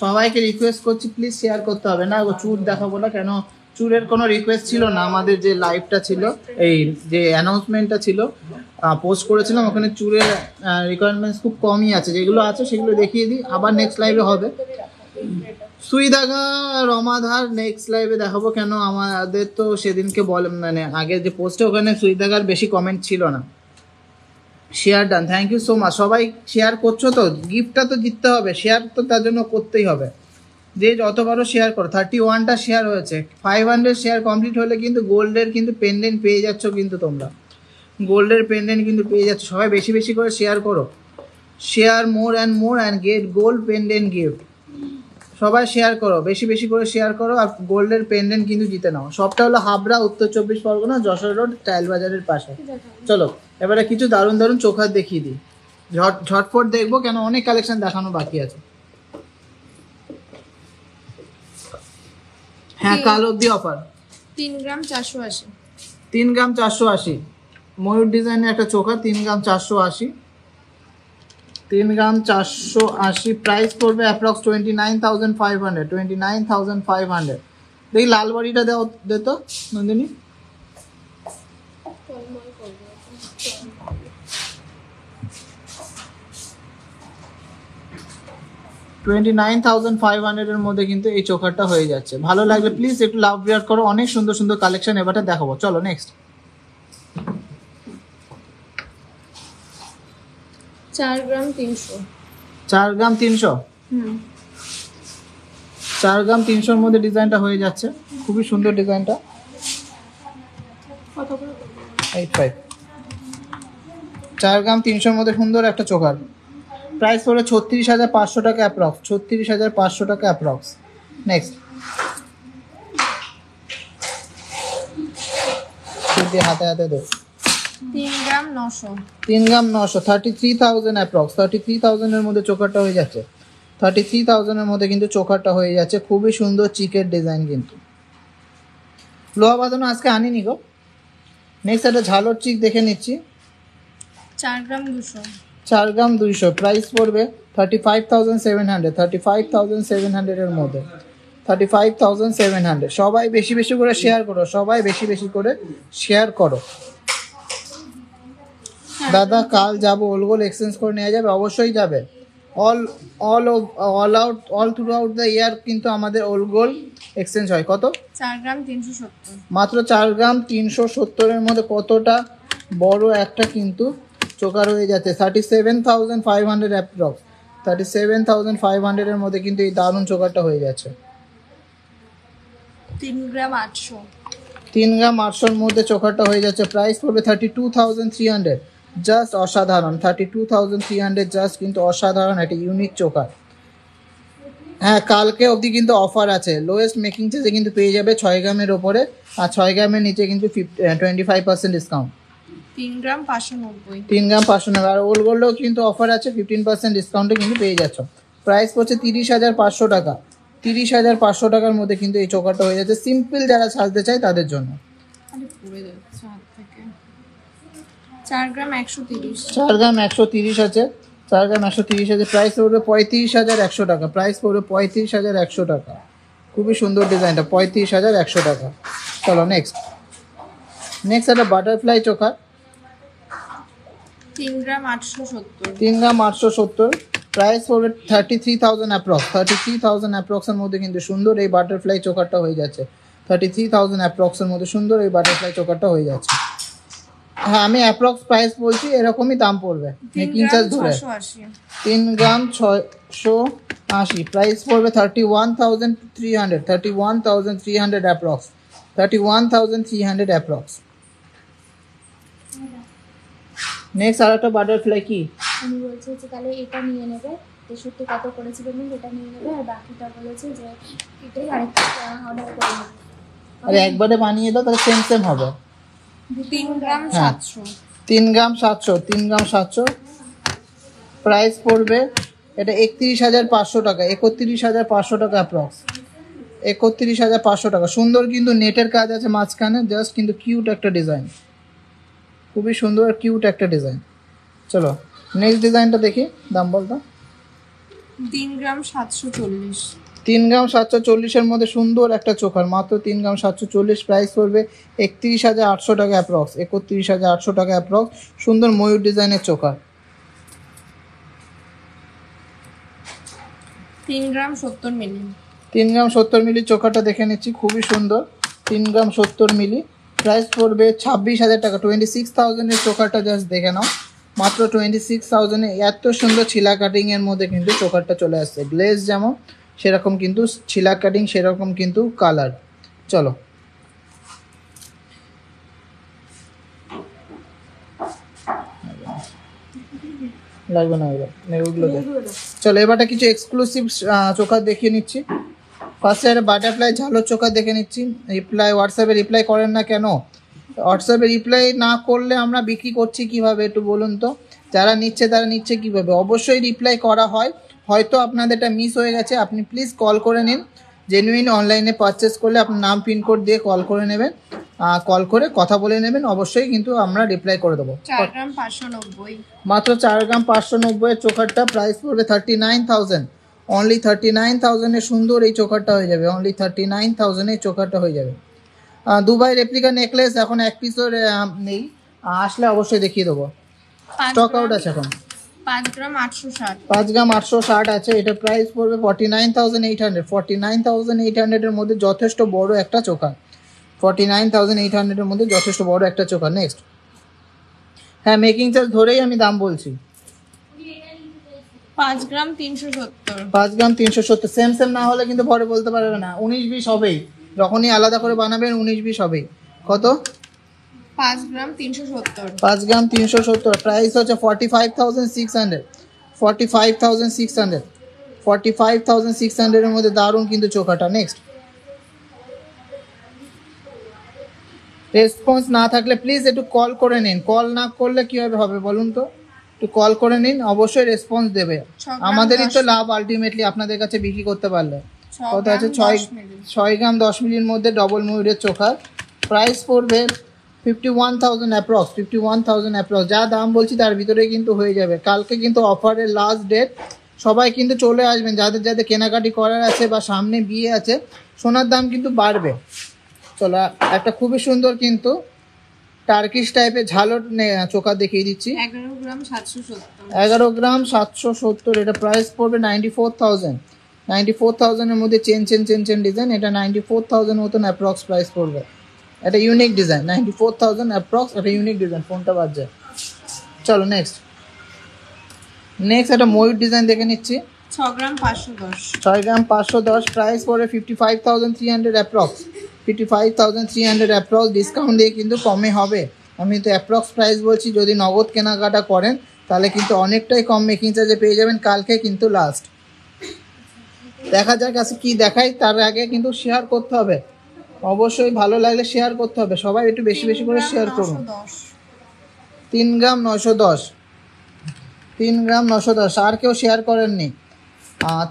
সবাইকে রিকোয়েস্ট করছি প্লিজ শেয়ার করতে হবে না, চুর দেখাবো না কেন, চুরের কোনো রিকোয়েস্ট ছিল না। আমাদের যে লাইভটা ছিল, এই যে অ্যানাউন্সমেন্টটা ছিল, পোস্ট করেছিলাম, ওখানে চুরের রিকোয়ারমেন্টস খুব কমই আছে, যেগুলো আছে সেগুলো দেখিয়ে দিই, আবার নেক্সট লাইভে হবে। সুই দাগা রমাধার নেক্সট লাইভে দেখাবো, কেন আমাদের তো সেদিনকে বলে মানে আগের যে পোস্টে ওখানে সুই দাগার বেশি কমেন্ট ছিল না। Share done, thank you so much. সবাই শেয়ার করছো তো, গিফটটা তো জিততে হবে, শেয়ার তো তার জন্য করতেই হবে, যে যত পারো শেয়ার করো। 31টা শেয়ার হয়েছে, 500 শেয়ার কমপ্লিট হলে কিন্তু গোল্ডের কিন্তু পেন্ডেন্ট পেয়ে যাচ্ছ, কিন্তু তোমরা গোল্ডের পেন্ডেন্ট কিন্তু পেয়ে যাচ্ছ। সবাই বেশি বেশি করে শেয়ার করো, share more and get gold pendant gift. সবাই শেয়ার করো, বেশি বেশি করে শেয়ার করো, আর গোল্ডের পেন্ডেন্ট কিন্তু জিতে নাও। সবটা হলো হাবড়া, উত্তর 24 পরগনা, যশোর রোড, টাইল বাজারের পাশে। চলো এবারে কিছু দারুণ দারুণ চোখার দেখিয়ে দিই, ঝটফট দেখবো, কেন অনেক কালেকশন দেখানো বাকি আছে। হ্যাঁ, কাল অবধি অফার। 3 গ্রাম 480, 3 গ্রাম 480, ময়ূর ডিজাইনের একটা চোখা, 3 গ্রাম 480, 3 গ্রাম 480, প্রাইস পড়বে অ্যাপ্রক্স 29,500, 29,500। দেখি লাল বাড়িটা দাও, দে তো নন্দিনী। $29,500 এর মধ্যে কিন্তু এই চোকারটা হয়ে যাচ্ছে। ভালো লাগলে প্লিজ একটু লাভ শেয়ার করো, অনেক সুন্দর সুন্দর কালেকশন এবারে দেখাবো। চলো নেক্সট। 4 গ্রাম 300, 4 গ্রাম 300, 4 গ্রাম 300-র মধ্যে ডিজাইনটা হয়ে যাচ্ছে, খুবই সুন্দর ডিজাইনটা। কত করে? 85, 4 গ্রাম 300-র মধ্যে সুন্দর একটা চোকার। প্রাইস পড়ে 36,500 টাকা অ্যাপ্রক্স, 36,500 টাকা অ্যাপ্রক্স। নেক্সট হাতে হাতে দে। 3 গ্রাম 900, 3 গ্রাম 900, 33,000 অ্যাপ্রক্স, 33,000 এর মধ্যে চোকারটা হয়ে যাচ্ছে, 33,000 এর মধ্যে কিন্তু চোকারটা হয়ে যাচ্ছে। খুবই সুন্দর চিকের ডিজাইন, কিন্তু লোহা বাঁধানো আজকে আনিনি গো। নেক্সট একটা ঝালর চিক দেখে নিচ্ছি, 4 গ্রাম 200, 4 গ্রাম 200, প্রাইস পড়বে 35,700, 35,700 এর মধ্যে, 35,700। সবাই বেশি বেশি করে শেয়ার করো, সবাই বেশি বেশি করে শেয়ার করো। দাদা কাল যাবো, ওলগোল এক্সচেঞ্জ করে নেওয়া যাবে? অবশ্যই যাবে। All through out the year কিন্তু আমাদের ওলগোল এক্সচেঞ্জ হয়। কত? 4 গ্রাম 370, মাত্র 4 গ্রাম 370 এর মধ্যে কতটা বড় একটা কিন্তু চোকার হয়ে যাচ্ছে। 37,500 অ্যাপ্রক্স, 37,500 এর মধ্যে কিন্তু এই দারুণ চোকারটা হয়ে যাচ্ছে। 3 গ্রাম 800, 3 গ্রাম 800-র মধ্যে চোকারটা হয়ে যাচ্ছে। প্রাইস পড়বে 32,300, জাস্ট অসাধারণ। 32,300 জাস্ট কিন্তু অসাধারণ একটা ইউনিক চোকার। হ্যাঁ, কালকে অবধি কিন্তু অফার আছে, লোয়েস্ট মেকিং চার্জে কিন্তু পেয়ে যাবে 6 গ্রামের ওপরে, আর 6 গ্রামের নিচে কিন্তু 25% ডিসকাউন্ট। 3 গ্রাম 590, 3 গ্রাম 590, আর ওল্ড গোল্ডেও কিন্তু অফার আছে, 15% ডিসকাউন্টে কিন্তু পেয়ে যাচ্ছ। প্রাইস পড়ছে 30,500 টাকা, 30,500 টাকার মধ্যে কিন্তু এই চোকারটা হয়ে যাচ্ছে। সিম্পল যারা সাজতে চায় তাদের জন্য। আরে পড়ে যাচ্ছে হাত থেকে। 4 গ্রাম 130, 4 গ্রাম 130 আছে, 4 গ্রাম 130 আছে, প্রাইস পড়বে 35,100 টাকা, প্রাইস পড়বে 35,100 টাকা। খুবই সুন্দর ডিজাইনটা, 35,100 টাকা। চলো নেক্সট একটা বাটারফ্লাই চোকার, 3 গ্রাম 870, 3 গ্রাম 870, প্রাইস পড়বে 33,000 অ্যাপ্রক্স, 33,000 অ্যাপ্রক্সের মধ্যে কিন্তু সুন্দর এই বাটারফ্লাই চোকারটা হয়ে যাচ্ছে। 33,000 অ্যাপ্রক্সের মধ্যে সুন্দর এই বাটারফ্লাই চোকারটা হয়ে যাচ্ছে। হ্যাঁ, আমি অ্যাপ্রক্স প্রাইস বলছি, এরকমই দাম পড়বে 3 মেকিং গ্রাম চার্জ ধরে। 680, 3 গ্রাম 680, প্রাইস পড়বে 31,300, 31,300 অ্যাপ্রক্স, 31,300 অ্যাপ্রক্স। নেক্সট আর একটা বাটারফ্লাই কি আমি বলছি যে তাহলে এটা নিয়ে নেবে, 63 কত করেছি পেমেন্ট, এটা নিয়ে নেবে, আর বাকিটা বলেছে যে এটাই আরেকটা অর্ডার করে নেবে। আরে একবারে বানিয়ে দাও, তাহলে সেম সেম হবে। 3 গ্রাম হ্যাঁ। 700, 3 গ্রাম 700, 3 গ্রাম 700, প্রাইস পড়বে এটা 31,500 টাকা, 31,500 টাকা অ্যাপ্রক্স, 31,500 টাকা। সুন্দর কিন্তু নেটের কাজ আছে মাঝখানে, জাস্ট কিন্তু কিউট একটা ডিজাইন, খুবই সুন্দর আর কিউট একটা ডিজাইন। চলো নেক্সট ডিজাইনটা দেখি, দাম বলতো। 3 গ্রাম 740। 3 গ্রাম 740-এর মধ্যে সুন্দর একটা চোকার, মাত্র 3 গ্রাম 740, প্রাইস পড়বে 31,800 টাকা অ্যাপ্রক্স, 31,800 টাকা অ্যাপ্রক্স। সুন্দর ময়ূর ডিজাইনের চোকার। 3 গ্রাম 70 মিলি। 3 গ্রাম 70 মিলি চোকারটা দেখে নিচ্ছি, খুবই সুন্দর। 3 গ্রাম 70 মিলি, প্রাইস পড়বে 26,000 টাকা। 26,000-এর চোকারটা জাস্ট দেখে নাও, মাত্র 26,000-এ এত সুন্দর ছিলা কাটিংয়ের মধ্যে কিন্তু চোকারটা চলে আসছে। গ্লেজ যেমন সেরকম কিন্তু ছিলা কাটিং, সেরকম কিন্তু কালার। চলো লাগবে না ওগুলো দেখ। চলো এবারটা কিছু এক্সক্লুসিভ চোকার দেখিয়ে নিচ্ছি। ফার্স্টে একটা বাটারফ্লাই ঝালোর চোকার দেখে নিচ্ছি। রিপ্লাই হোয়াটসঅ্যাপে রিপ্লাই করেন না কেন? হোয়াটসঅ্যাপে রিপ্লাই না করলে আমরা বিক্রি করছি কিভাবে একটু বলুন তো? যারা নিচ্ছে তারা নিচ্ছে কিভাবে? অবশ্যই রিপ্লাই করা হয়, হয়তো আপনাদেরটা মিস হয়ে গেছে। আপনি প্লিজ কল করে নিন। জেনুইন অনলাইনে পারচেস করলে আপনার নাম পিনকোড দিয়ে কল করে নেবেন, কল করে কথা বলে নেবেন, অবশ্যই কিন্তু আমরা রিপ্লাই করে দেবো। 4 গ্রাম 590। মাত্র 4 গ্রাম 590-এর চোকারটা প্রাইস পড়বে 39,000, অনলি 39,000-এ সুন্দর এই চোকারটা হয়ে যাবে, অনলি 39,000-এ চোকারটা হয়ে যাবে। দুবাই রেপ্লিকা নেকলেস এখন এক পিসও নেই, আসলে অবশ্যই দেখিয়ে দেবো। স্টক আউট আছে এখন। 5 গ্রাম 860। 5 গ্রাম 860 আছে, এটা প্রাইস পড়বে 49,800। 49,800-এর মধ্যে যথেষ্ট বড় একটা চোকার, 49,800-এর মধ্যে যথেষ্ট বড় একটা চোকার। নেক্সট, হ্যাঁ মেকিং চার্জ ধরেই আমি দাম বলছি। 5 গ্রাম 370। 5 গ্রাম 370, সেম সেম না হলে কিন্তু পরে বলতে পারবে না, 19-20 হবেই, যখনই আলাদা করে বানাবেন 19-20 হবেই। কত? 5 গ্রাম 370। 5 গ্রাম 370, প্রাইস হচ্ছে 45,600, 45,600, 45,600-এর মধ্যে দারুণ কিন্তু চোকাটা। নেক্সট, রেসপন্স না থাকলে প্লিজ একটু কল করে নিন, কল না করলে কীভাবে হবে বলুন তো? একটু কল করে নিন, অবশ্যই রেসপন্স দেবে, আমাদেরই তো লাভ আলটিমেটলি আপনাদের কাছে বিক্রি করতে পারলে। কত আছে? 6 গ্রাম 10 মিলির মধ্যে ডবল ময়ূরের চোখার, প্রাইস পড়বে 51,000 অ্যাপ্রক্স, 51,000 অ্যাপ্রক্স। যা দাম বলছি তার ভিতরে কিন্তু হয়ে যাবে। কালকে কিন্তু অফারের লাস্ট ডেট, সবাই কিন্তু চলে আসবেন, যাদের যাদের কেনাকাটি করার আছে বা সামনে বিয়ে আছে, সোনার দাম কিন্তু বাড়বে। চলো একটা খুবই সুন্দর কিন্তু টার্কিশ টাইপের ঝালর চোখা দেখিয়ে দিচ্ছি। 11 গ্রাম 770। 11 গ্রাম 770, এটা প্রাইস পড়বে 94,000। 94,000-এর মধ্যে চেন ডিজাইন, এটা 94,000 মতন অ্যাপ্রক্স প্রাইস পড়বে। এটা ইউনিক ডিজাইন, 94,000 অ্যাপ্রক্স, এটা ইউনিক ডিজাইন, ফোনটা বাজছে। চলো নেক্সট একটা ময়ূর ডিজাইন দেখে নিচ্ছি। 6 গ্রাম 510। 6 গ্রাম 510, প্রাইস পড়বে 55,300 অ্যাপ্রক্স, 55,300 অ্যাপ্রক্স। ডিসকাউন্ট দিয়ে কিন্তু কমে হবে, আমি তো অ্যাপ্রক্স প্রাইস বলছি। যদি নগদ কেনাকাটা করেন তাহলে কিন্তু অনেকটাই কম মেকিং চার্জে পেয়ে যাবেন। কালকে কিন্তু লাস্ট, দেখা যাক আজকে কী দেখাই, তার আগে কিন্তু শেয়ার করতে হবে, অবশ্যই ভালো লাগলে শেয়ার করতে হবে। সবাই একটু বেশি বেশি করে শেয়ার করুন। 3 গ্রাম 910, 3 গ্রাম 910, আর কেউ শেয়ার করেননি।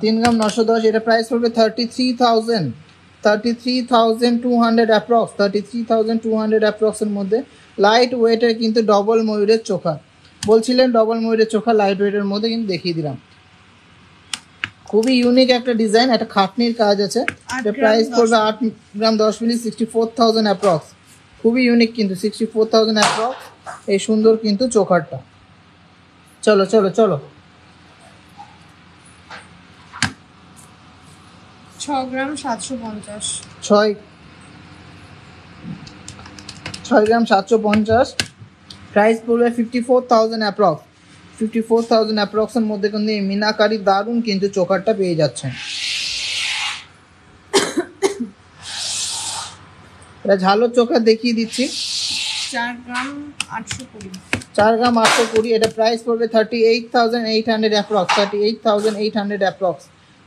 3 গ্রাম 910, এটা প্রাইস পড়বে 33,200 অ্যাপ্রক্স, 33,200 অ্যাপ্রক্সের মধ্যে। লাইট ওয়েটের কিন্তু ডবল ময়ূরের চোখা, বলছিলেন ডবল ময়ূরের চোখা লাইট ওয়েটের মধ্যে, কিন্তু দেখিয়ে দিলাম। খুবই ইউনিক একটা ডিজাইন, একটা খাটনির কাজ আছে। এটা প্রাইস পড়বে 8 গ্রাম 10 মিলি, 64,000 অ্যাপ্রক্স। খুবই ইউনিক কিন্তু, 64,000 অ্যাপ্রক্স এই সুন্দর কিন্তু চোখারটা। চলো চলো চলো 6 গ্রাম 750। 6 গ্রাম 750, প্রাইস পড়বে 54,000 অ্যাপ্রক্স, 54,000 অ্যাপ্রক্সের মধ্যে কিন্তু এই মিনাকারি দারুণ কিন্তু চোকারটা পেয়ে যাচ্ছেন। এটা ঝালোর চোখা দেখিয়ে দিচ্ছি। 4 গ্রাম 820। 4 গ্রাম 820, এটা প্রাইস পড়বে 38,800 অ্যাপ্রক্স, 38,800 অ্যাপ্রক্স,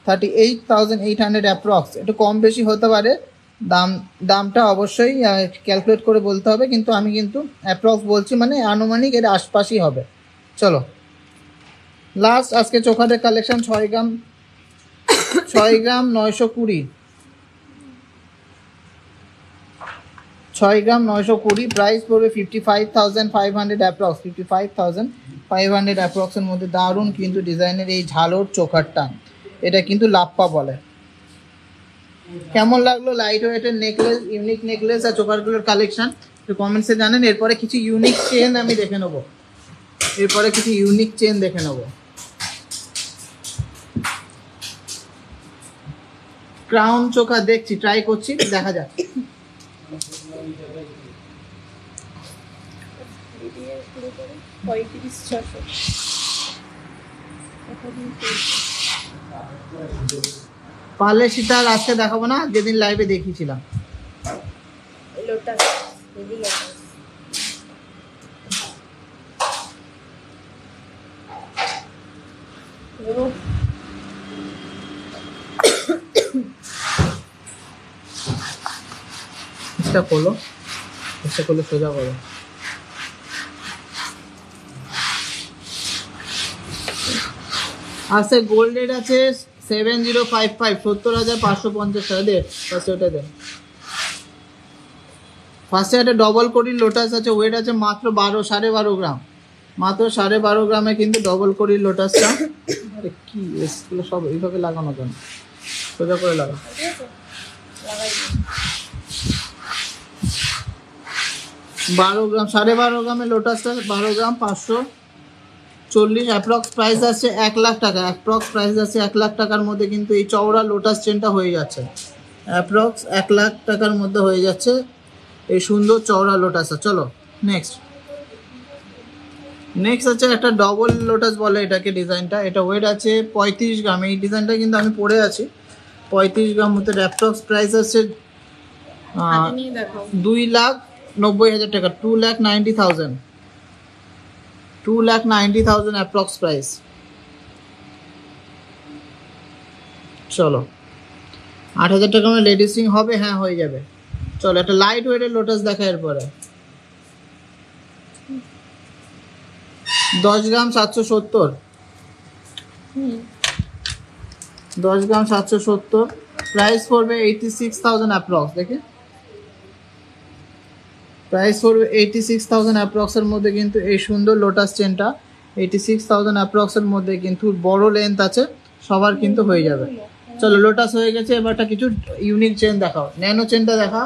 38,800 অ্যাপ্রক্স। একটু কম বেশি হতে পারে, দামটা অবশ্যই ক্যালকুলেট করে বলতে হবে, কিন্তু আমি কিন্তু অ্যাপ্রক্স বলছি, মানে আনুমানিক এর আশপাশই হবে। চলো লাস্ট আজকে চোখাদের কালেকশন 6 গ্রাম 920, 6 গ্রাম 920, প্রাইস পড়বে 55,500 অ্যাপ্রক্স, 55,500 অ্যাপ্রক্সের মধ্যে দারুণ কিন্তু ডিজাইনের এই ঝালর চোখার টান, এটা কিন্তু লাপ্পা বলে। কেমন লাগলো লাইট ওয়েটের নেকলেস, ইউনিক নেকলেস আর চোকারগুলোর কালেকশন একটু কমেন্টসে জানেন। এরপরে কিছু ইউনিক চেন আমি দেখে নেবো, এরপরে কিছু ইউনিক চেন দেখে নেবো। ক্রাউন চোখা দেখছি, ট্রাই করছি, দেখা যাক। পারলে সীতার আজকে দেখাবো না, যেদিন লাইভে দেখিয়েছিলাম। চেষ্টা করলো সোজা করো। আচ্ছা গোল্ড রেট আছে 7055, 70,550 টাকা। দে ফার্স্টে ওটা দে। ফার্স্টে একটা ডবল কোটির লোটাস আছে, ওয়েট আছে মাত্র 12.5 গ্রাম, মাত্র 12.5 গ্রামে কিন্তু ডবল কোটির লোটাসটা। আরে কি এগুলো সব এইভাবে লাগানো কেন, সোজা করে লাগা। 12 গ্রাম, 12.5 গ্রামের লোটাসটা 12 গ্রাম 540, অ্যাপ্রক্স প্রাইস আছে 1 লাখ টাকা, অ্যাপ্রক্স প্রাইস আছে 1 লাখ টাকার মধ্যে কিন্তু এই চওড়া লোটাস চেনটা হয়ে যাচ্ছে। অ্যাপ্রক্স 1 লাখ টাকার মধ্যে হয়ে যাচ্ছে এই সুন্দর চওড়া লোটাসটা। চলো নেক্সট আছে একটা ডবল লোটাস বলে এটাকে ডিজাইনটা, এটা ওয়েট আছে 35 গ্রাম। এই ডিজাইনটা কিন্তু আমি পরে আছি 35 গ্রাম মতো। অ্যাপ্রক্স প্রাইস আছে 2,90,000 টাকা, 2,90,000, 2,90,000 অ্যাপ্রক্স প্রাইস। চলো 8,000 টাকা মানে লেডিস রিং হবে, হ্যাঁ হয়ে যাবে। চলো একটা লাইট ওয়েটের লোটাস দেখা এরপরে। 10 গ্রাম 770, 10 গ্রাম 770, প্রাইস পড়বে 86,000 অ্যাপ্রক্স। দেখে প্রাইস পড়বে 86,000 অ্যাপ্রক্সের মধ্যে কিন্তু এই সুন্দর লোটাস চেনটা 86,000 অ্যাপ্রক্সের মধ্যে কিন্তু বড় লেন্থ আছে, সবার কিন্তু হয়ে যাবে। চলো লোটাস হয়ে গেছে, এবারটা কিছু ইউনিক চেন দেখাও। ন্যানো চেনটা দেখা।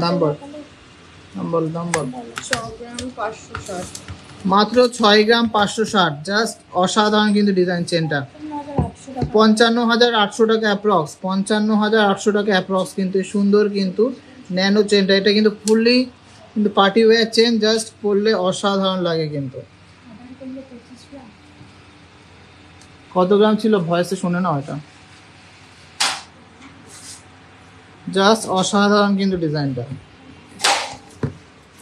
দাম বল। 6 গ্রাম 560, মাত্র 6 গ্রাম 560, জাস্ট অসাধারণ কিন্তু ডিজাইন চেনটা। 55,800 টাকা অ্যাপ্রক্স, 55,800 টাকা অ্যাপ্রক্স কিন্তু সুন্দর কিন্তু ন্যানো চেনটা। এটা কিন্তু ফুললি কিন্তু পার্টি ওয়্যার চেন, জাস্ট পরলে অসাধারণ লাগে কিন্তু। কত গ্রাম ছিল ভয়েসে শুনে না ওটা, জাস্ট অসাধারণ কিন্তু ডিজাইনটা।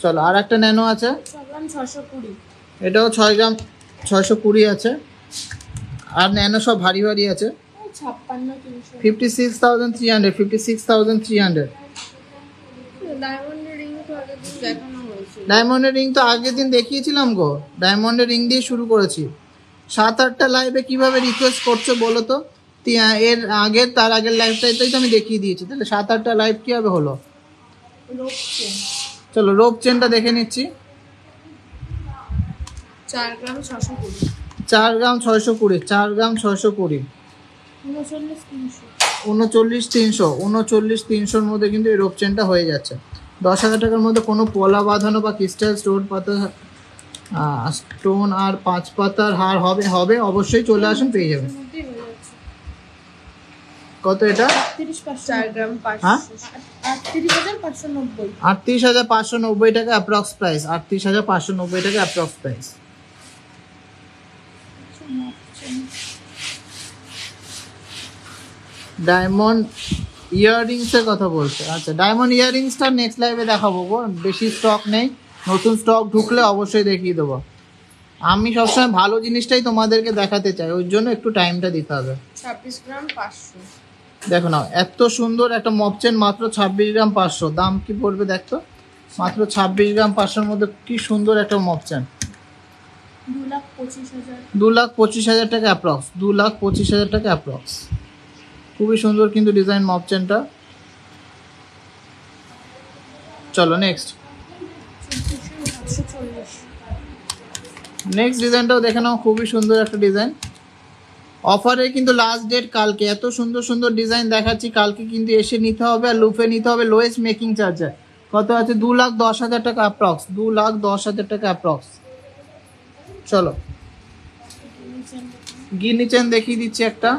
চলো আর একটা ন্যানো আছে, 620, এটাও 6 গ্রাম 620 আছে। আর ন্যানো সব ভারী ভারী আছে। 56,300, 56,300। ডায়মন্ড রিং তো আগের দিন দেখানো হয়েছিল। ডায়মন্ডের রিং তো আগের দিন দেখিয়েছিলাম গো, ডায়মন্ডের রিং দিয়ে শুরু করেছি। 7-8টা লাইভে কিভাবে রিকোয়েস্ট করছো বলো তো, এর আগের তার আগের লাইভটাই তো আমি দেখিয়ে দিয়েছি, তাহলে 7-8টা লাইভ কিভাবে হলো। চলো রোপ চেনটা দেখে নিচ্ছি। 4 গ্রাম 620, 4 গ্রাম 620, 4 গ্রাম 620, 39,300 মধ্যে কিন্তু এই রোপ চেনটা হয়ে যাচ্ছে। 10,000 টাকার মধ্যে কোনো পলা বাঁধানো বা ক্রিস্টাল স্টোন পাতা স্টোন আর 5 পাতার হার হবে অবশ্যই চলে আসুন, পেয়ে যাবেন। কত এটা? 4 গ্রাম 38,590, 38,590 টাকা অ্যাপ্রক্স প্রাইস, 38,590 টাকা অ্যাপ্রক্স প্রাইস। ডায়মন্ড ইয়াররিংসের কথা বলছে, আচ্ছা ডায়মন্ড ইয়াররিংসটা নেক্সট লাইভে দেখাবো গো, বেশি স্টক নেই, নতুন স্টক ঢুকলে অবশ্যই দেখিয়ে দেবো। আমি সবসময় ভালো জিনিসটাই তোমাদেরকে দেখাতে চাই, ওই জন্য একটু টাইমটা দিতে হবে। 26 গ্রাম 500, দেখো না এত সুন্দর একটা মপচেন, মাত্র 26 গ্রাম 500, দাম কি পড়বে দেখতো, মাত্র 26 গ্রাম 500-র মধ্যে কি সুন্দর একটা মপচেন। 2,25,000, 2,25,000 টাকা অ্যাপ্রক্স, 2,25,000 টাকা অ্যাপ্রক্স। খুবই সুন্দর কিন্তু ডিজাইন মপ চেনটা। চলো নেক্সট। নেক্সট ডিজাইনটাও দেখে নাও, খুবই সুন্দর একটা ডিজাইন। অফারে কিন্তু লাস্ট ডেট কালকে। এত সুন্দর সুন্দর ডিজাইন দেখাচ্ছি, কালকে কিন্তু এসে নিতে হবে আর লুফে নিতে হবে। লোয়েস্ট মেকিং চার্জার কত আছে? 2,10,000 টাকা অ্যাপ্রক্স, 2,10,000 টাকা অ্যাপ্রক্স। চলো গিনি চেন দেখিয়ে দিচ্ছি একটা।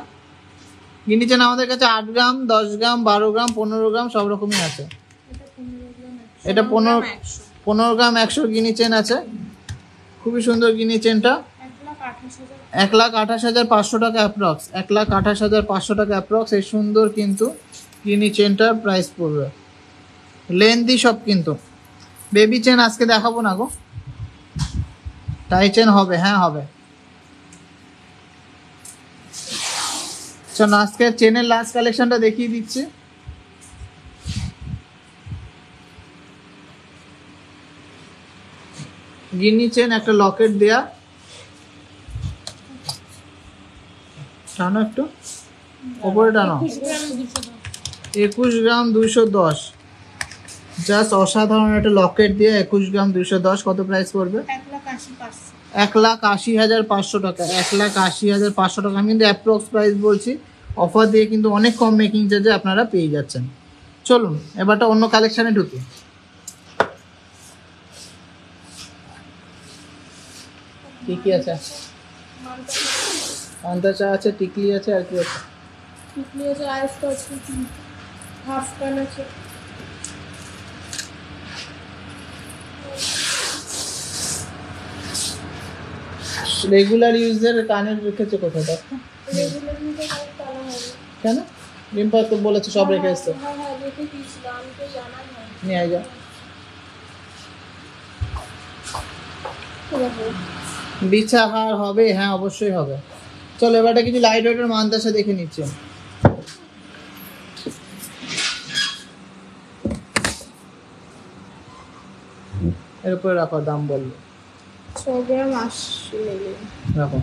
গিনি চেন আমাদের কাছে 8 গ্রাম, 10 গ্রাম, 12 গ্রাম, 15 গ্রাম সব রকমই আছে। এটা 15 গ্রাম 100 গিনি চেন আছে। খুবই সুন্দর গিনি চেনটা। 1,28,500 টাকা অ্যাপ্রক্স, 1,28,500 টাকা অ্যাপ্রক্স। এই সুন্দর কিন্তু গিনি চেনটার প্রাইস পড়বে। লেন্থি সব কিন্তু। বেবি চেন আজকে দেখাবো না গো, টাই চেন হবে, হ্যাঁ হবে। চলো আজকে চেনের লাস্ট কালেকশনটা দেখিয়ে দিচ্ছি। গিনি চেন একটা লকেট দেয়া, টানো একটু ওপরে টানো। 21 গ্রাম 210, জাস্ট অসাধারণ একটা লকেট দিয়ে 21 গ্রাম 210। কত প্রাইস পড়বে? 1,80,500 টাকা, 1,80,500 টাকা। আমি কিন্তু অ্যাপ্রক্স প্রাইস বলছি, অফার দিয়ে কিন্তু অনেক কম মেকিং চার্জে আপনারা পেয়ে যাচ্ছেন। চলুন এবারটা অন্য কালেকশানে ঢুকি। কি কি আছে? আন্দাজা আছে, টিকলি আছে, আর কি আছে? টিকলি আছে, আইসটা আছে, হাফ কান আছে। রেগুলার ইউজের কানের রেখেছে কোথায় দেখো? রেগুলার নিতে কাজ করা হবে কেন? রিম্পা তো বলেছে সব রেখে এসছে। হ্যাঁ হ্যাঁ রেখে দিয়েছিলাম, আমি তো জানাই না। নিয়ে আয় যা। বিছাহার হবে, হ্যাঁ অবশ্যই হবে। চলো এবারটা কিছু লাইট ওয়েটের মানতাসা দেখে নিচ্ছি। এর উপরে রাখো, দাম বললো 6 গ্রাম 80 মিলি। রাখো।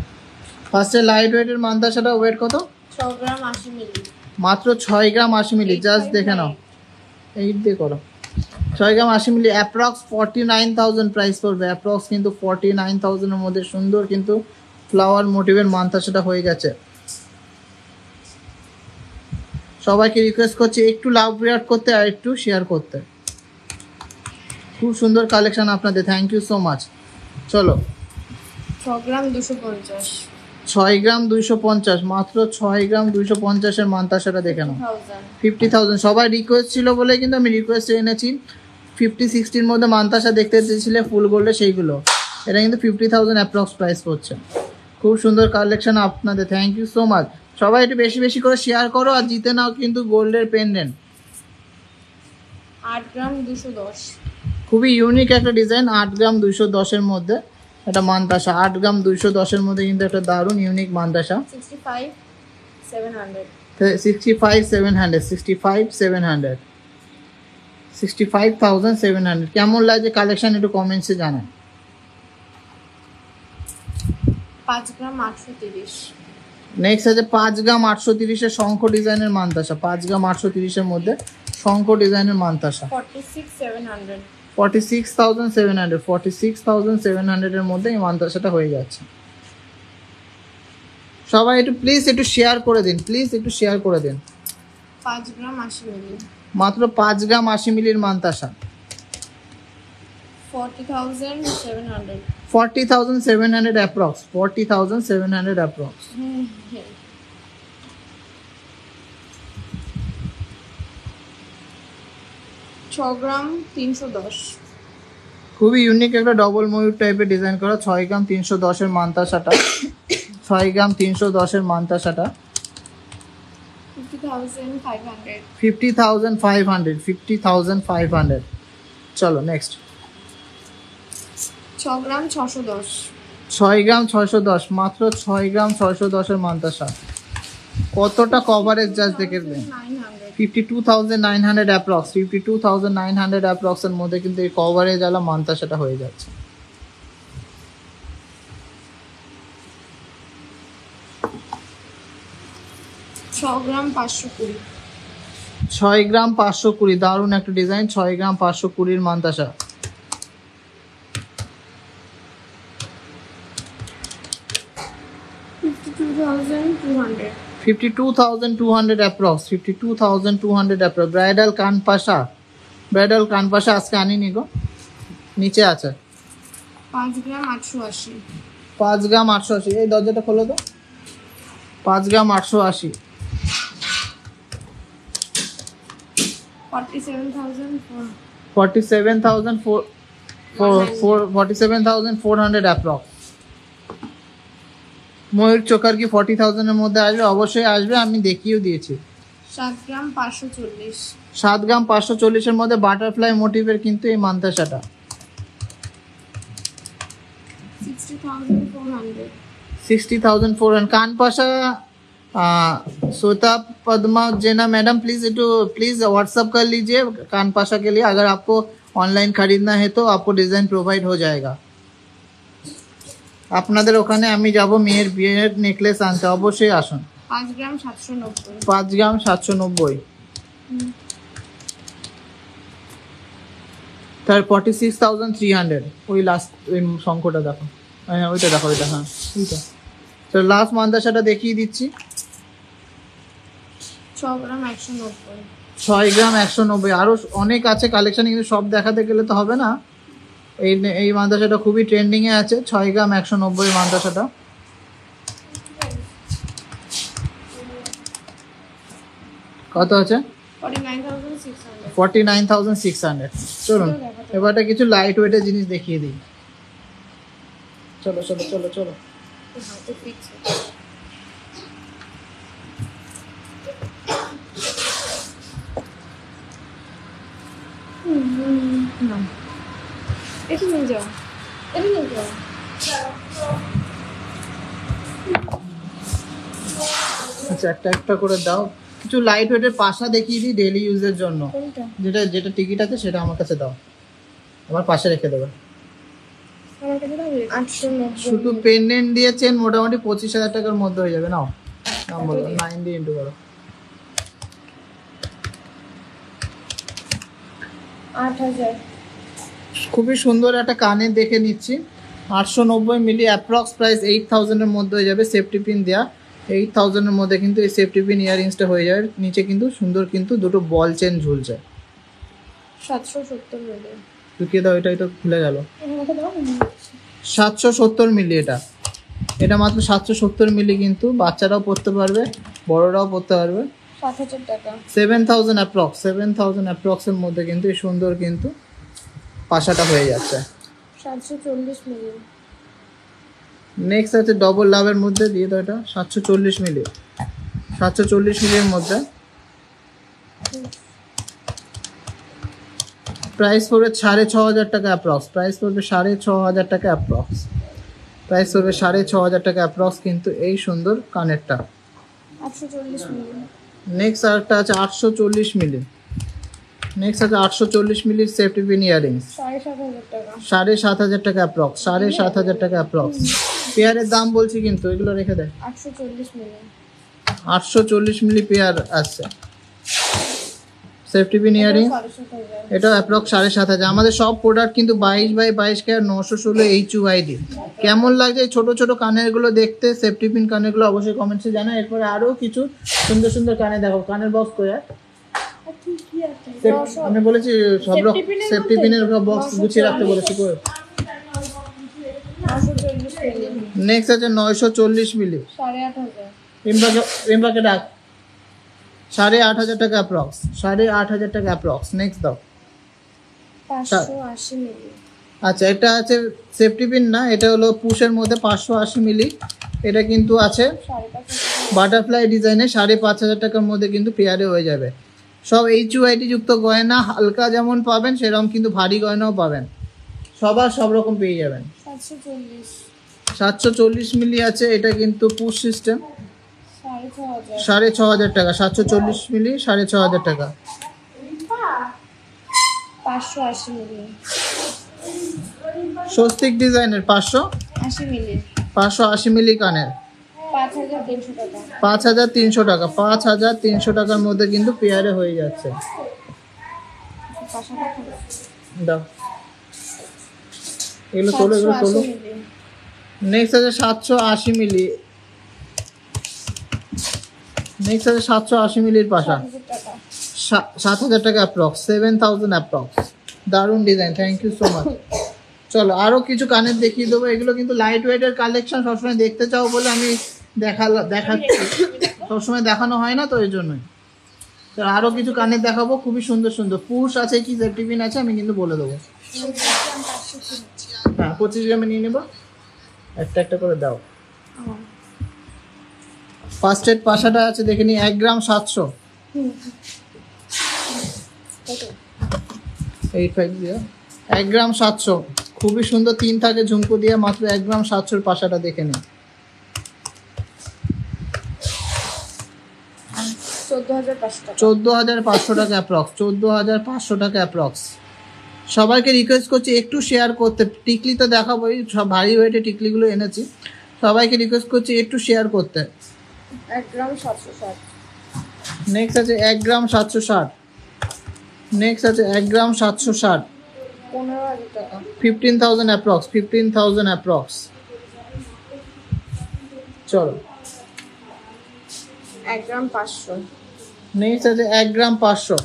ফার্স্টে লাইট ওয়েটের মানতাসাটা ওয়েট কত? 6 গ্রাম 80 মিলি। মাত্র 6 গ্রাম 80 মিলি। জাস্ট দেখে নাও, 8 দিয়ে করো। 6 গ্রাম 80 মিলি, অ্যাপ্রক্স 49,000 প্রাইস পড়বে। অ্যাপ্রক্স কিন্তু 49,000 এর মধ্যে সুন্দর কিন্তু ফ্লাওয়ার মোটিভের মানতাসাটা হয়ে গেছে। সবাইকে রিকোয়েস্ট করছি একটু লাভ রিয়াক্ট করতে আর একটু শেয়ার করতে। খুব সুন্দর কালেকশন আপনাদের, থ্যাংক ইউ সো মাচ। চলো 6 গ্রাম 250। 6 গ্রাম 250, মাত্র 6 গ্রাম 250 এর মানতাসাটা দেখে নাও। 50,000 সবাই রিকোয়েস্ট ছিল বলে কিন্তু আমি রিকোয়েস্ট এনেছি। 50-60 মধ্যে মানতাসা দেখতে চেয়েছিলে ফুল গোল্ডে, সেইগুলো। এটা কিন্তু 50,000 অ্যাপ্রক্স প্রাইস পড়ছে। খুব সুন্দর কালেকশন আপনাদের, থ্যাংক ইউ সো মাচ। সবাই একটু বেশি বেশি করে শেয়ার করো আর জিতে নাও কিন্তু গোল্ডের পেন্ডেন্ট। 8 গ্রাম 210। খুবই ইউনিক একটা ডিজাইন, 8 গ্রাম 210 এর মধ্যে এটা মানতাসা। 8 গ্রাম 210 এর মধ্যে কিন্তু একটা দারুণ ইউনিক মানতাসা। 65,700। 65,700, 65,700, 65,700। কেমন লাগছে কালেকশন একটু কমেন্টসে জানান। 5 গ্রাম 830। নেক্সট আছে 5 গ্রাম 830 এর শঙ্খ ডিজাইনের মানতাসা। 5 গ্রাম 830 এর মধ্যে শঙ্খ ডিজাইনের মানতাসা। 46,700। 46,700, 46,700 এর মধ্যে এই মানতাসাটা হয়ে যাচ্ছে। সবাই একটু প্লিজ একটু শেয়ার করে দিন, প্লিজ একটু শেয়ার করে দিন। 5 গ্রাম 80 মিলি। মাত্র 5 গ্রাম 80 মিলির মানতাসা। 40,700। 40,700 অ্যাপ্রক্স, 40,700 অ্যাপ্রক্স। 6 গ্রাম 310। খুবই ইউনিক একটা ডবল ময়ূর টাইপের ডিজাইন করা। 6 গ্রাম 310 এর মানতাসাটা। 6 গ্রাম 310 এর মানতাসাটা 50,500। 50,500, 50,500। চলো নেক্সট। 6 গ্রাম 610। 6 গ্রাম 610, মাত্র 6 গ্রাম 610 এর মানতাসা। কতটা কভারেজ জাস্ট দেখে নেন। 52,900 অ্যাপ্রক্স, 52,900 অ্যাপ্রক্স এর মধ্যে কিন্তু এই কভারেজ আলা মানতাসাটা হয়ে যাচ্ছে। গ্রাম 520। 6 গ্রাম 520, দারুণ একটা ডিজাইন। 6 গ্রাম 520 মান্তাসা। 52,200। 52,200 অ্যাপ্রক্স, 52,200 অ্যাপ্রক্স। ব্রাইডাল কানপাশা, ব্রাইডাল কানপাশা আজকে আনিনি গো, নিচে আছে। 5 গ্রাম 880। 5 গ্রাম 880, এই দরজাটা খোলো তো। 5 গ্রাম 880, 47,400 অ্যাপ্রক্স। ময়ূর চোকার কি 40,000 এর মধ্যে আসবে? অবশ্যই আসবে, আমি দেখিয়েও দিয়েছি। 7 গ্রাম 540। 7 গ্রাম 540 এর মধ্যে বাটারফ্লাই মোটিভের কিন্তু এই মান্তাসাটা। 60,400। 60,400 कानपाशा। सोता पद्मा जेना मैडम प्लीज व्हाट्सअप कर लीजिए कानपाशा के लिए। अगर आपको ऑनलाइन खरीदना है तो आपको डिजाइन प्रोवाइड हो जाएगा। আপনাদের ওখানে আমি যাব মেয়ের বিয়ের নেকলেস আনতে, অবশ্যই আসুন। 5 গ্রাম 790। 5 গ্রাম 790। তার 46,300। ওই লাস্ট ওই সংখ্যাটা দেখো, হ্যাঁ ওইটা দেখো, ওইটা, হ্যাঁ ওইটা। তো লাস্ট মান্দাসাটা দেখিয়ে দিচ্ছি। 6 গ্রাম 190। 6 গ্রাম 190। আরো অনেক আছে কালেকশন, কিন্তু সব দেখাতে গেলে তো হবে না। এই মান্দাসাটা খুবই ট্রেন্ডিং এ আছে। 6 গ্রাম 190 মান্দাসাটা। কত আছে? 49,600। 49,600। চলুন এবারটা কিছু লাইট ওয়েটের জিনিস দেখিয়ে দিই। চলো চলো চলো চলো। হাতে ফিক্স। না এটা নিয়ে যাও, এটা নিয়ে যাও। আচ্ছা একটা একটা করে দাও। কিছু লাইট ওয়েটের পাশা দেখিয়ে দিই ডেইলি ইউজের জন্য। কোনটা? যেটা যেটা টিকিট আছে সেটা আমার কাছে দাও, আমার পাশে রেখে দেবে। আমার কাছে দাও 890। শুধু পেন্ডেন্ট দিয়েছেন মোটামুটি 25,000 টাকার মধ্যে হয়ে যাবে। নাও নাম বলো, 9 দিয়ে ইন্টু করো। 8,000। খুবই সুন্দর একটা কানে দেখে নিচ্ছি। 890 মিলি, অ্যাপ্রক্স প্রাইস 8,000 এর মধ্যে হয়ে যাবে। সেফটি পিন দেওয়া 8,000 এর মধ্যে কিন্তু এই সেফটি পিন ইয়াররিংসটা হয়ে যাবে। নিচে কিন্তু সুন্দর কিন্তু দুটো বল চেন ঝুলছে। 770 মিলি। ঢুকিয়ে দাও, এটা খুলে গেল। আমাকে দাও। 770 মিলি এটা, এটা মাত্র 770 মিলি। কিন্তু বাচ্চারাও পড়তে পারবে, বড়রাও পড়তে পারবে। 7,000 টাকা। 7,000 অ্যাপ্রক্স, 7,000 অ্যাপ্রক্স এর মধ্যে কিন্তু এই সুন্দর কিন্তু পাশাটা হয়ে যাচ্ছে। 740 মিলি। নেক্সট আছে ডবল লাভের মধ্যে, দিয়ে দাও এটা 740 মিলি। 740 মিলির মধ্যে প্রাইস পড়বে 6,500 টাকা অ্যাপ্রক্স। প্রাইস পড়বে 6,500 টাকা অ্যাপ্রক্স। প্রাইস পড়বে 6,500 টাকা অ্যাপ্রক্স কিন্তু এই সুন্দর কানেরটা। 840 মিলি। নেক্সট আরেকটা আছে 840 মিলি। নেক্সট আছে 840 মিলির সেফটি পিন ইয়াররিংস। 7,500 টাকা। 7,500 টাকা অ্যাপ্রক্স। 7,500 টাকা অ্যাপ্রক্স। পেয়ারের দাম বলছি কিন্তু, এগুলো রেখে দেয়। 840 মিলি। 840 মিলি পেয়ার আসছে সেফটি পিন ইয়ারিং। 7,500। এটা অ্যাপ্রক্স 7,500। আমাদের সব প্রোডাক্ট কিন্তু 22x22 কেয়ার 916 HUID। কেমন লাগছে এই ছোট ছোট কানেরগুলো দেখতে? সেফটি পিন কানেরগুলো অবশ্যই কমেন্টসে জানাও। এরপরে আরও কিছু সুন্দর সুন্দর কানে দেখো। কানের বক্স কোথায়? আমি বলেছি সব রকম সেফটি পিনের বক্স গুছিয়ে রাখতে বলেছি। কই? 940 মিলি। নেক্সট আছে 940 মিলি। 8,500। রিম্বাকে ডাক। 8,500 টাকা অ্যাপ্রক্স। 8,500 টাকা অ্যাপ্রক্স। নেক্সট দাও। 580 মিলি। আচ্ছা এটা আছে সেফটি পিন না, এটা হলো পুশের মধ্যে 580 মিলি। এটা কিন্তু আছে 5,500। বাটারফ্লাই ডিজাইনে। 5,500 টাকার মধ্যে কিন্তু পেয়ারে হয়ে যাবে। সব HUID যুক্ত গয়না, হালকা যেমন পাবেন সেরকম কিন্তু ভারী গয়নাও পাবেন। সবার সব রকম পেয়ে যাবেন। 740। 740 মিলি আছে, এটা কিন্তু পুশ সিস্টেম। 6,500। 6,500 টাকা। 740 মিলি 6,500 টাকা। 580 মিলি। স্বস্তিক ডিজাইনের 80 মিলি। 580 মিলি কানের। 5,300 টাকা। 5,300 টাকা। 5,300 টাকার মধ্যে কিন্তু পেয়ারে হয়ে যাচ্ছে। দাও এগুলো তোলো, এগুলো তোলো। 780 মিলি। নেক্সট আছে 780 মিলি। নেক্সট আছে 780 মিলির পাশা, 7,000 টাকা। 7,000 টাকা অ্যাপ্রক্স, 7,000 অ্যাপ্রক্স। দারুণ design, thank you so much. চলো আরো কিছু কানের দেখিয়ে দেবো। এগুলো কিন্তু লাইট ওয়েটের কালেকশন, সবসময় দেখতে চাও বলে আমি দেখাচ্ছি। সবসময় দেখানো হয় না তো এই জন্যই। তো আরো কিছু কানের দেখাবো, খুবই সুন্দর সুন্দর। পুশ আছে কি সেফটি পিন আছে আমি কিন্তু বলে দেবো। হ্যাঁ 25 গ্রামে নিয়ে নেবো, একটা একটা করে দাও। ফার্স্ট এড পাশাটা আছে দেখে নি, 1 গ্রাম 700। 85 দিয়ে 1 গ্রাম 700, খুবই সুন্দর। 3 থাকে ঝুমকো দিয়ে, মাত্র 1 গ্রাম 700 পাশাটা দেখে নি। 14,500 টাকা অ্যাপ্রক্স, 14,500 টাকা অ্যাপ্রক্স। সবাইকে রিকোয়েস্ট করছি একটু শেয়ার করতে। টিকলি তো দেখাবোই, সব ভারী ওয়েটে টিকলিগুলো এনেছি। সবাইকে রিকোয়েস্ট করছি একটু শেয়ার করতে। 1 গ্রাম 760। নেক্সট আছে 1 গ্রাম 760। নেক্সট আছে 1 গ্রাম 760, 15,000 টাকা। 15,000 অ্যাপ্রক্স, 15,000 অ্যাপ্রক্স। চলো 1 গ্রাম 500। নেক্সট আছে 1 গ্রাম 500।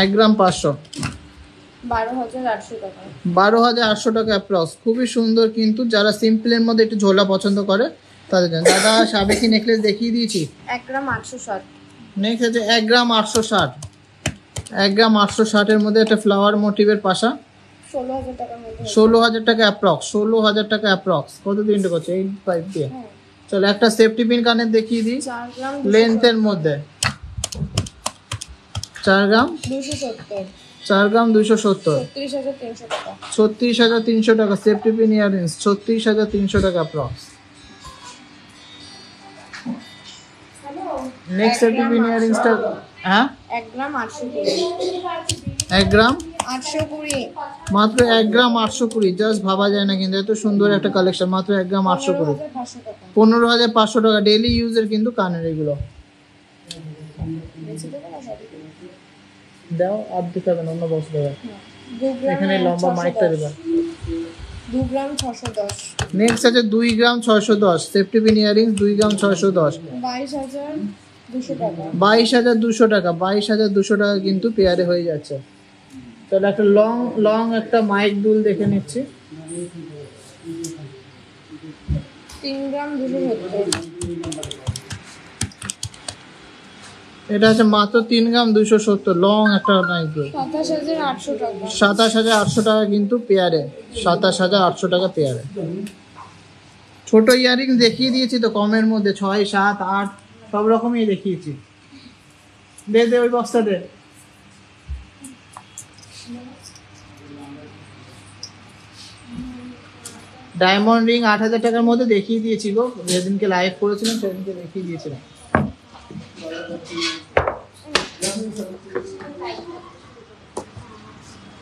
1 গ্রাম 500, 12,800 টাকা। 12,800 টাকা অ্যাপ্রক্স। খুবই সুন্দর কিন্তু, যারা সিম্পলের মধ্যে একটু ঝোলা পছন্দ করে তাদের জন্য। দাদা সাবেকি নেকলেস দেখিয়ে দিয়েছি। 1 গ্রাম 860। নেক্সট আছে 1 গ্রাম 860। 1 গ্রাম 860 এর মধ্যে একটা ফ্লাওয়ার মোটিভের পাশা, 16,000 টাকার মধ্যে। 16,000 টাকা অ্যাপ্রক্স, 16,000 টাকা অ্যাপ্রক্স। কত দিনটা করছে? 8 দিয়ে। হ্যাঁ। চলো একটা সেফটি পিন কানের দেখিয়ে দিই 4 গ্রাম লেন্থের মধ্যে। 4 গ্রাম 270। 4 গ্রাম 270, 36,300 টাকা। 36,300 টাকা। সেফটি পিন ইয়াররিংস 36,300 টাকা অ্যাপ্রক্স। নেক্সট সেফটি পিন ইয়াররিংসটা, হ্যাঁ 1 গ্রাম 820। 1 গ্রাম 820। মাত্র 1 গ্রাম 820। জাস্ট ভাবা যায় না কিন্তু এত সুন্দর একটা কালেকশন, মাত্র 1 গ্রাম 820। 15,500 টাকা। 15,500 টাকা। ডেইলি ইউজের কিন্তু কানের এগুলো। বেশি দেবো না সবই? দাও আর দেখাবেন অন্য বক্স দেবে। 2 গ্রাম এখানে লম্বা মাইকটা দেবে। 2 গ্রাম 610। নেক্সট আছে 2 গ্রাম 610, সেফটি পিন ইয়াররিংস 2 গ্রাম 610, 22,200 টাকা। 22,200 টাকা। 22,200 টাকা কিন্তু পেয়ারে হয়ে যাচ্ছে। তাহলে একটা লং একটা মাইক দুল দেখে নিচ্ছি। 3 গ্রাম 270। এটা আছে মাত্র 3 গ্রাম 270, লং একটা মাইক দুল। 27,800 টাকা। 27,800 টাকা কিন্তু পেয়ারে, 27,800 টাকা পেয়ারে। ছোট ইয়াররিংস দেখিয়ে দিয়েছি তো কমের মধ্যে, 6, 7, 8 সব রকমই দেখিয়েছি। দে ওই বক্সটা দে। ডায়মন্ড রিং 8,000 টাকার মধ্যে দেখিয়ে দিয়েছি গো, যেদিনকে লাইভ করেছিলাম সেদিনকে দেখিয়ে দিয়েছিলাম।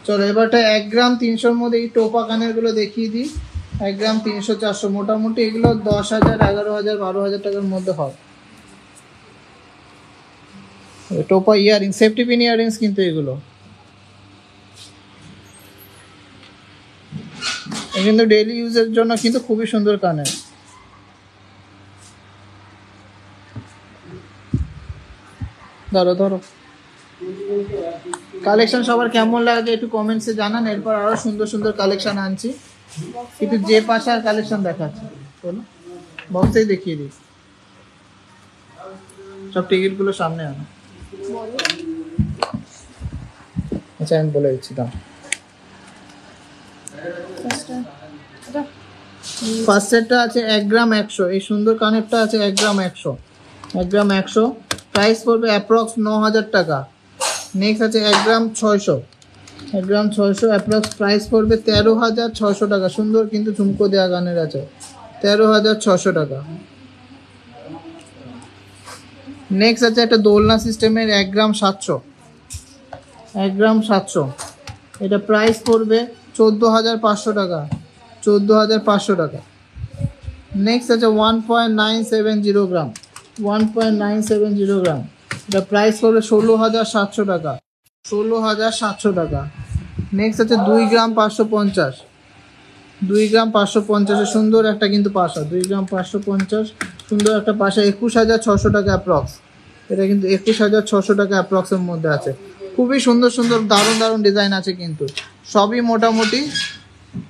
চলো এবারটা 1 গ্রাম 300-র মধ্যে এই টোপা কানের গুলো দেখিয়ে দিই। 1 গ্রাম 300, 400, মোটামুটি এগুলো 10,000, 11,000, 12,000 টাকার মধ্যে হয়। টোপা ইয়ারিং, সেফটি পিন ইয়ারিংস কিন্তু এগুলো। কিন্তু ডেইলি ইউজের জন্য কিন্তু খুবই সুন্দর কানের। ধরো কালেকশন সবার কেমন লাগে একটু কমেন্টসে জানান। এরপর আরো সুন্দর সুন্দর কালেকশন আনছি, কিন্তু যে পাশার কালেকশন দেখাচ্ছি বলো বক্সেই দেখিয়ে দিই। সব টিকিট গুলো সামনে আনো। আচ্ছা আমি বলে দিচ্ছি দাম। ফার্স্ট সেটটা আছে 1 গ্রাম 100, এই সুন্দর কানেরটা আছে 1 গ্রাম 100। 1 গ্রাম 100 প্রাইস পড়বে অ্যাপ্রক্স 9,000 টাকা। নেক্সট আছে 1 গ্রাম 600, 1 গ্রাম 600 অ্যাপ্রক্স প্রাইস পড়বে 13,600 টাকা। সুন্দর কিন্তু ঝুমকো দেওয়া গানের আছে, 13,600 টাকা। নেক্সট আছে একটা দোলনা সিস্টেমের 1 গ্রাম 700, 1 গ্রাম 700, এটা প্রাইস পড়বে 14,500 টাকা, 14,500 টাকা। নেক্সট আছে 1.970 গ্রাম, 1.970 গ্রাম। এটা প্রাইস পড়বে 16,700 টাকা, 16,700 টাকা। নেক্সট আছে 2 গ্রাম 550, 2 গ্রাম 550 সুন্দর একটা কিন্তু পাশা, 2 গ্রাম 550 সুন্দর একটা পাশা, 21,600 টাকা অ্যাপ্রক্স। এটা কিন্তু 21,600 টাকা অ্যাপ্রক্সের মধ্যে আছে। খুবই সুন্দর সুন্দর দারুণ দারুণ ডিজাইন আছে কিন্তু, সবই মোটামুটি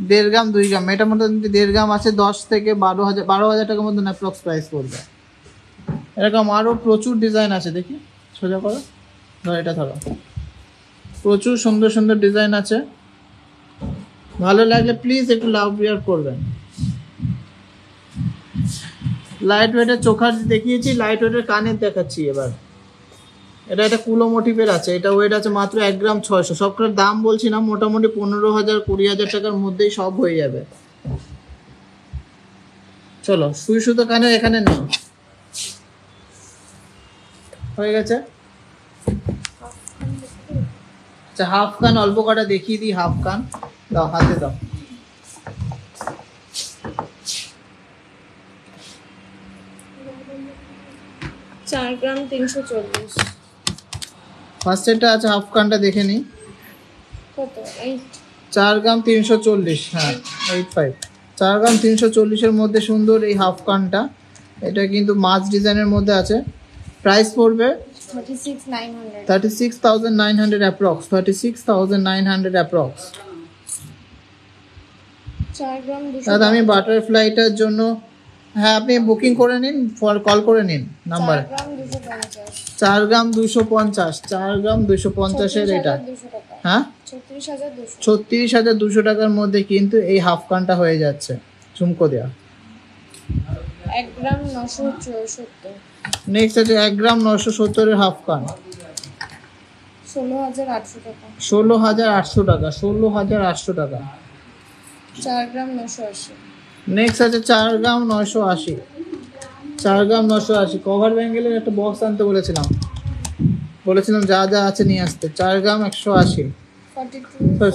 1.5 গ্রাম 2 গ্রাম, এটা মোটামুটি 1.5 গ্রাম আছে, 10 থেকে 12,000 টাকার মধ্যে অ্যাপ্রক্স প্রাইস পড়বে। এরকম আরও প্রচুর ডিজাইন আছে, দেখি সোজা করো, ধরো এটা ধরো, প্রচুর সুন্দর সুন্দর ডিজাইন আছে। ভালো লাগলে প্লিজ একটু লাভ বিয়ার করবেন। লাইট ওয়েটের চোখার দেখিয়েছি, লাইট ওয়েটের কানের দেখাচ্ছি এবার। এটা কুলো মোটিভের আছে, এটা ওয়েট আছে মাত্র 1 গ্রাম 600। সবটার দাম বলছি না, মোটামুটি 15,000 20,000 টাকার মধ্যেই সব হয়ে যাবে। চলো সুই সুতো কানের এখানে নেই, হয়ে গেছে। আচ্ছা হাফ কান অল্প কটা দেখিয়ে দিই, হাফ কান দাও, হাতে দাও। চার গ্রাম 340। ফার্স্ট এটা আছে হাফ কানটা দেখে নিই, কত? 4 গ্রাম 340, হ্যাঁ 85, 4 গ্রাম 340-এর মধ্যে সুন্দর এই হাফ কানটা। এটা কিন্তু মাছ ডিজাইনের মধ্যে আছে। প্রাইস পড়বে 36,900 অ্যাপ্রক্স, 36,900 অ্যাপ্রক্স। 4 গ্রাম 200। দাদা আমি বাটারফ্লাইটার জন্য, হ্যাঁ আপনি বুকিং করে নিন, কল করে নিন নাম্বারে। 4 গ্রাম 250, 4 গ্রাম 250-এর এটা, হ্যাঁ 36,200 টাকার মধ্যে কিন্তু এই হাফ কানটা হয়ে যাচ্ছে, ঝুমকো দেওয়া। 1 গ্রাম 970। নেক্সট আছে 1 গ্রাম 970-এর হাফ কান, 16,800 টাকা। 16,800 টাকা, 16,800 টাকা। 4 গ্রাম 980। নেক্সট আছে 4 গ্রাম 980, 4 গ্রাম 980। কভার ব্যাঙ্গেলের একটা বক্স আনতে বলেছিলাম যা যা আছে নিয়ে আসতে। 4 গ্রাম 180,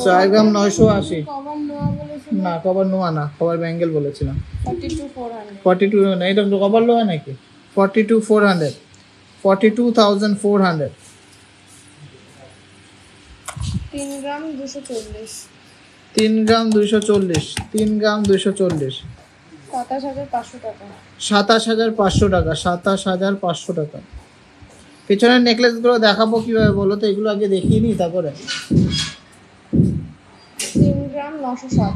4 গ্রাম 980, কভার লোয়া বলেছিল না কভার নোয়া না, কভার ব্যাঙ্গেল বলেছিলাম। 42,400। 42 না, এটা কভার লোয়া নাকি? 42,400, 42,400। 3 গ্রাম 240। 3 গ্রাম 240, 3 গ্রাম 240, 27,500 টাকা। 27,500 টাকা, 27,500 টাকা। পিছনের নেকলেসগুলো দেখাবো কিভাবে বলো তো, এগুলো আগে দেখিয়ে নিই তারপরে। 3 গ্রাম 960।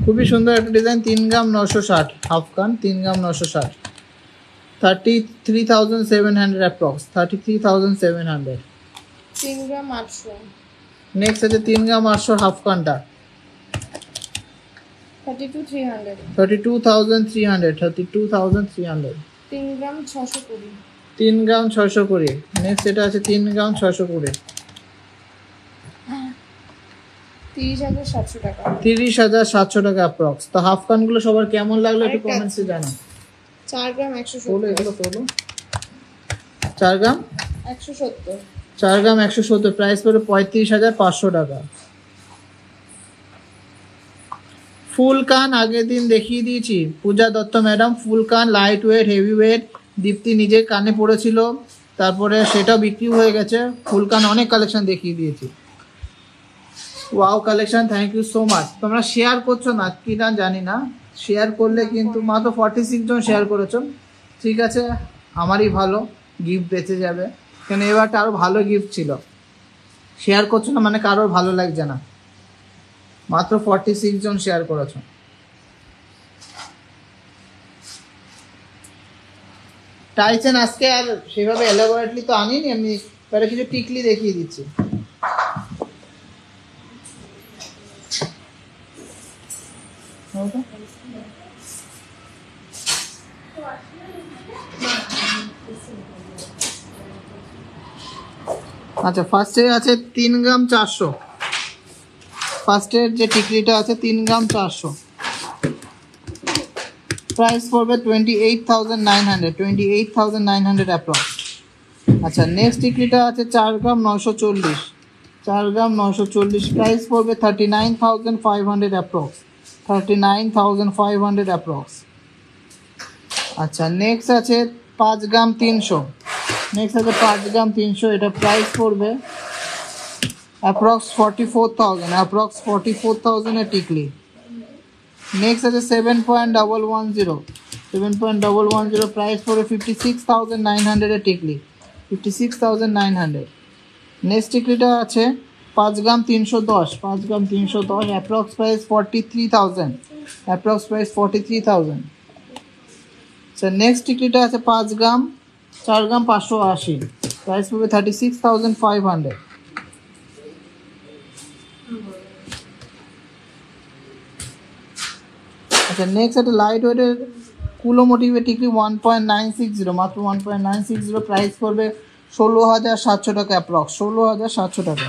খুবই সুন্দর একটা ডিজাইন, 3 গ্রাম 960 হাফ কান, 3 গ্রাম 960, 33,700 অ্যাপ্রক্স, 33,700। 3 গ্রাম 800। নেক্সট আছে 3 গ্রাম 800 হাফ কানটা, 32,300। 32,300, 32,300। 3 গ্রাম 620। 3 গ্রাম 620। নেক্সট এটা আছে 3 গ্রাম 620, 30,700 টাকা। 30,700 টাকা অ্যাপ্রক্স। তো হাফ কানগুলো সবার কেমন লাগলো একটু কমেন্টসে জানাও। 4 গ্রাম 170। এগুলো তোলো। 4 গ্রাম 170। 4 গ্রাম 170, প্রাইস পড়ে 35,500 টাকা। ফুল কান আগের দিন দেখিয়ে দিয়েছি, পূজা দত্ত ম্যাডাম ফুল কান, লাইট ওয়েট হেভি ওয়েট, দীপ্তি নিজে কানে পড়েছিল, তারপরে সেটাও বিক্রি হয়ে গেছে। ফুল কান অনেক কালেকশন দেখিয়ে দিয়েছি। Wow collection, thank you so much. তোমরা শেয়ার করছো না কি না জানি না, শেয়ার করলে কিন্তু মাত্র 46 জন শেয়ার করেছো, ঠিক আছে আমারই ভালো, গিফট বেঁচে যাবে। কেন এবারটা আরও ভালো গিফট ছিল, শেয়ার করছো না মানে কারোর ভালো লাগছে না, মাত্র 46 জন শেয়ার করেছো। টাইসেন আজকে আর সেভাবে এলাবোরেটলি তো আনিনি, আমি তাহলে কিছু টিকলি দেখিয়ে দিচ্ছি। আচ্ছা ফার্স্টে আছে 3 গ্রাম 400, ফার্স্টের যে টিকলিটা আছে 3 গ্রাম 400, প্রাইস পড়বে 28,900, 28,900 অ্যাপ্রক্স। আচ্ছা নেক্সট টিকলিটা আছে 4 গ্রাম 940, 4 গ্রাম 940, প্রাইস পড়বে 39,500 অ্যাপ্রক্স, 39,500 অ্যাপ্রক্স। আচ্ছা নেক্সট আছে 5 গ্রাম 300। নেক্সট আছে 5 গ্রাম 300, এটা প্রাইস পড়বে অ্যাপ্রক্স 44,000, অ্যাপ্রক্স 44,000 এর টিকলি। নেক্সট আছে 7.110, 7.110 প্রাইস পড়বে 56,900 এর টিকলি, 56,900। নেক্সট টিকলিটা আছে 5 গ্রাম 310, 5 গ্রাম 310, অ্যাপ্রক্স প্রাইস 43,000, অ্যাপ্রক্স প্রাইস 43,000। আচ্ছা নেক্সট টিকলিটা আছে 5 গ্রাম 4 গ্রাম 580, প্রাইস পড়বে 36,500। আচ্ছা নেক্সট একটা লাইট ওয়েটের কুলো মোটিভের টিকলি 1.960, মাত্র 1.960, প্রাইস পড়বে 16,700 টাকা, অ্যাপ্রক্স 16,700 টাকা।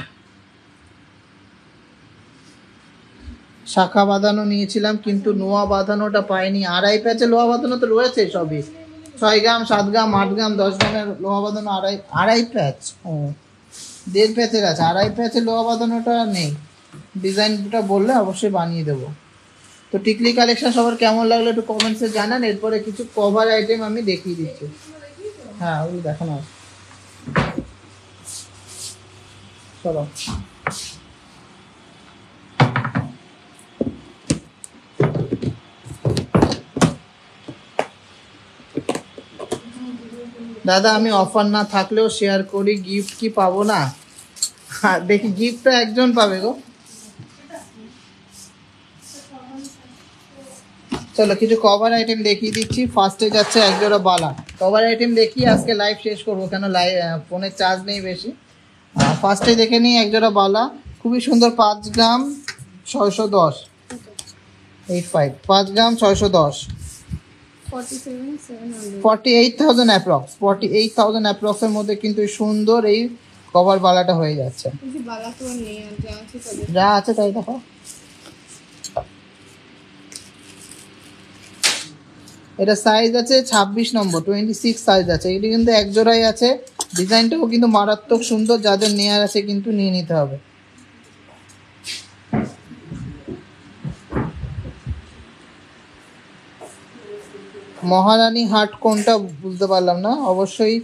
শাখা বাঁধানো নিয়েছিলাম কিন্তু নোয়া বাঁধানোটা পাইনি। আড়াই প্যাচে লোহা বাঁধানো তো রয়েছে সবই, 6 গ্রাম 7 গ্রাম 8 গ্রাম 10 গ্রামের লোহা বাঁধানো আড়াই প্যাচ, ও 1.5 প্যাচের আছে, আড়াই প্যাচে লোহা বাঁধানোটা নেই। ডিজাইনটা বললে অবশ্যই বানিয়ে দেবো। তো টিকলি কালেকশন সবার কেমন লাগলো একটু কমেন্টসে জানান। এরপরে কিছু কভার আইটেম আমি দেখিয়ে দিচ্ছি। হ্যাঁ ওগুলো দেখানো, চলো। দাদা আমি অফার না থাকলেও শেয়ার করি, গিফট কি পাবো না? হ্যাঁ দেখি, গিফট তো একজন পাবে গো। চলো কিছু কভার আইটেম দেখিয়ে দিচ্ছি। ফার্স্টে যাচ্ছে এক জোড়া বালা। কভার আইটেম দেখিয়ে আজকে লাইভ শেষ করবো, কেন ফোনের চার্জ নেই বেশি। ফার্স্টে দেখে নিই এক জোড়া বালা, খুবই সুন্দর, 5 গ্রাম 610, 85, 5 গ্রাম 610, 48,000 অ্যাপ্রক্স, 48,000 অ্যাপ্রক্সের মধ্যে কিন্তু সুন্দর এই কভার বালাটা হয়ে যাচ্ছে। যা আছে তাই দেখো। এটা সাইজ আছে 26 নম্বর, 26 সাইজ আছে। এটি কিন্তু এক জোড়াই আছে। ডিজাইনটাও কিন্তু মারাত্মক সুন্দর, যাদের নেয়ার আছে কিন্তু নিয়ে নিতে হবে। মহারানী হাট কোনটা বুঝতে পারলাম না, অবশ্যই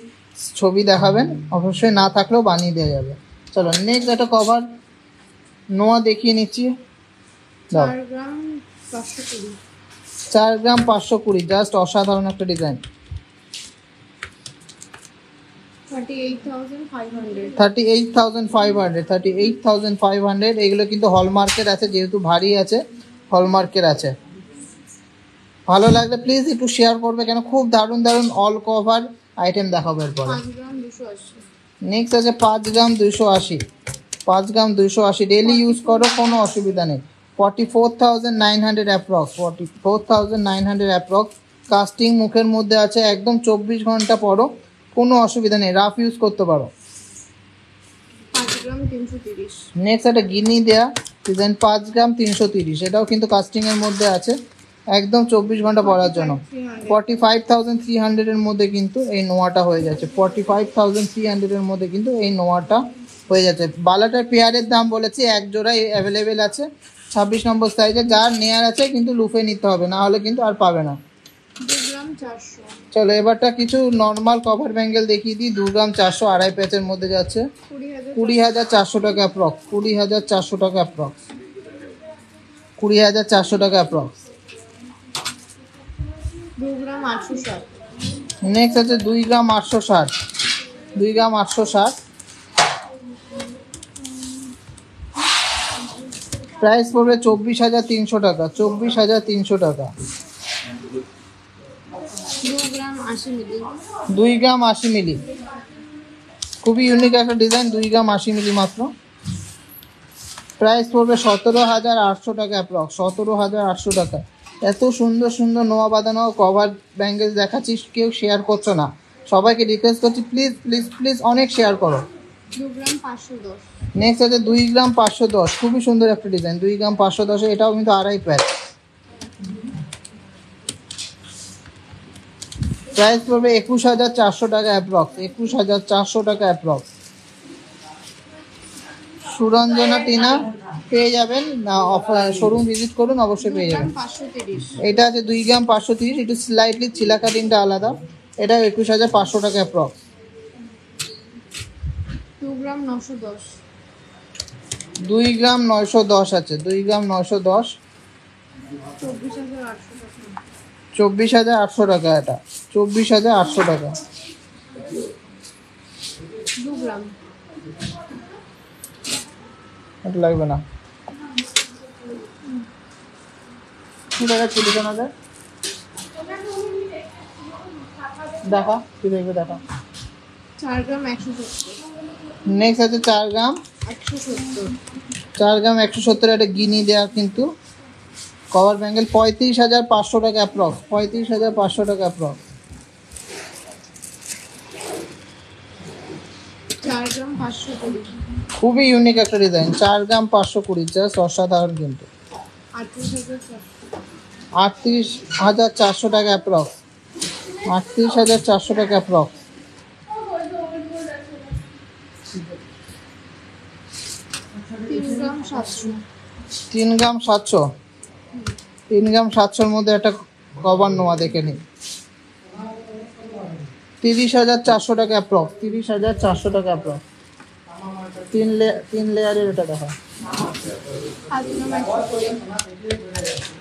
ছবি দেখাবেন, অবশ্যই না থাকলেও বানিয়ে দেওয়া যাবে। চলো নেক্সট একটা কভার নোয়া দেখিয়ে নিচ্ছি। 4 গ্রাম 520, 4 গ্রাম 520, জাস্ট অসাধারণ একটা ডিজাইন। 38,500, 38,500, 38,500। এগুলো কিন্তু হলমার্কের আছে, যেহেতু ভারী আছে হলমার্কের আছে। ভালো লাগলে প্লিজ একটু শেয়ার করবে, কেন খুব দারুণ দারুণ অল কভার আইটেম দেখাবো এরপরে। 5 গ্রাম 280, নেক্সট আছে 5 গ্রাম 280, 5 গ্রাম 280, ডেলি ইউজ করো কোনো অসুবিধা নেই। 44,900 অ্যাপ্রক্স, 44,900 অ্যাপ্রক্স। কাস্টিং মুখের মধ্যে আছে, একদম 24 ঘন্টা পরো, কোনো অসুবিধা নেই, রাফ ইউজ করতে পারো। 5 গ্রাম 330, নেক্সট একটা গিনি দেয়া ডিজাইন 5 গ্রাম 330, এটাও কিন্তু কাস্টিংয়ের মধ্যে আছে, একদম 24 ঘন্টা পরার জন্য। 45,300 এর মধ্যে কিন্তু এই নোয়াটা হয়ে যাচ্ছে, 45,300 এর মধ্যে কিন্তু এই নোয়াটা হয়ে যাচ্ছে। বালাটার পেয়ারের দাম বলেছি, এক জোড়াই অ্যাভেলেবেল আছে 26 নম্বর সাইজে। যার নেয়ার আছে কিন্তু লুফে নিতে হবে, না হলে কিন্তু আর পাবে না। 2 গ্রাম 400, চলো এবারটা কিছু নর্মাল কভার ব্যাঙ্গেল দেখিয়ে দিই। 2 গ্রাম 400, আড়াই প্যাচের মধ্যে যাচ্ছে, 20,400 টাকা অ্যাপ্রক্স, 20,400 টাকা অ্যাপ্রক্স, 20,400 টাকা অ্যাপ্রক্স। 2 গ্রাম 860, নেক্সট আছে 2 গ্রাম 860, 2 গ্রাম 860, প্রাইস পড়বে 24,300 টাকা, 24,300 টাকা। 2 গ্রাম 80 মিলি, 2 গ্রাম 80 মিলি, খুবই ইউনিক একটা ডিজাইন, 2 গ্রাম 80 মিলি মাত্র। প্রাইস পড়বে 17,800 টাকা অ্যাপ্রক্স, 17,800 টাকা। এত সুন্দর সুন্দর নোয়া বাঁধানো কভার ব্যাঙ্গেল দেখাচ্ছিস, কেউ শেয়ার করছো না। সবাইকে রিকোয়েস্ট করছি প্লিজ প্লিজ প্লিজ অনেক শেয়ার করো। 2 গ্রাম 510, নেক্সট আছে 2 গ্রাম 510, খুবই সুন্দর একটা ডিজাইন, 2 গ্রাম 510, এটাও কিন্তু আড়াই প্যাচ। প্রাইস পড়বে 21,400 টাকা অ্যাপ্রক্স, 21,400 টাকা অ্যাপ্রক্স। সুরঞ্জনা টিনা পেয়ে যাবেন, শোরুম ভিজিট করুন, অবশ্যই পেয়ে যাবেন। 530। এটা আছে 2 গ্রাম 530, একটু স্লাইটলি চিলা কাটিংটা আলাদা। এটা 21,500 টাকা অ্যাপ্রক্স। 2 গ্রাম 910। 2 গ্রাম 910 আছে, 2 গ্রাম 910, 24,800 টাকা। 24,800 টাকা। এটা 24,800 টাকা। 2 গ্রাম। এটা লাগবে না। কি টাকা চলে জানাবে? দেখা কি দেখবে, দেখা। 4 গ্রাম 170। নেক্সট আছে 4 গ্রাম 170। 4 গ্রাম 170, একটা গিনি দেওয়া কিন্তু কভার ব্যাঙ্গেল, 35,500 টাকা অ্যাপ্রক্স। 35,500 টাকা অ্যাপ্রক্স। 4 গ্রাম 520। খুবই ইউনিক একটা ডিজাইন। 4 গ্রাম 520, জাস্ট অসাধারণ কিন্তু। 38,400। 38,400 টাকা অ্যাপ্রক্স। 38,400 টাকা অ্যাপ্রক্স। 3 গ্রাম 700। 3 গ্রাম 700। 3 গ্রাম 700-র মধ্যে একটা কভার নোয়া দেখে নিন। 30,400 টাকা অ্যাপ্রক্স। 30,400 টাকা অ্যাপ্রক্স। 3 লেয়ারের এটা দেখা। 5 গ্রাম 120।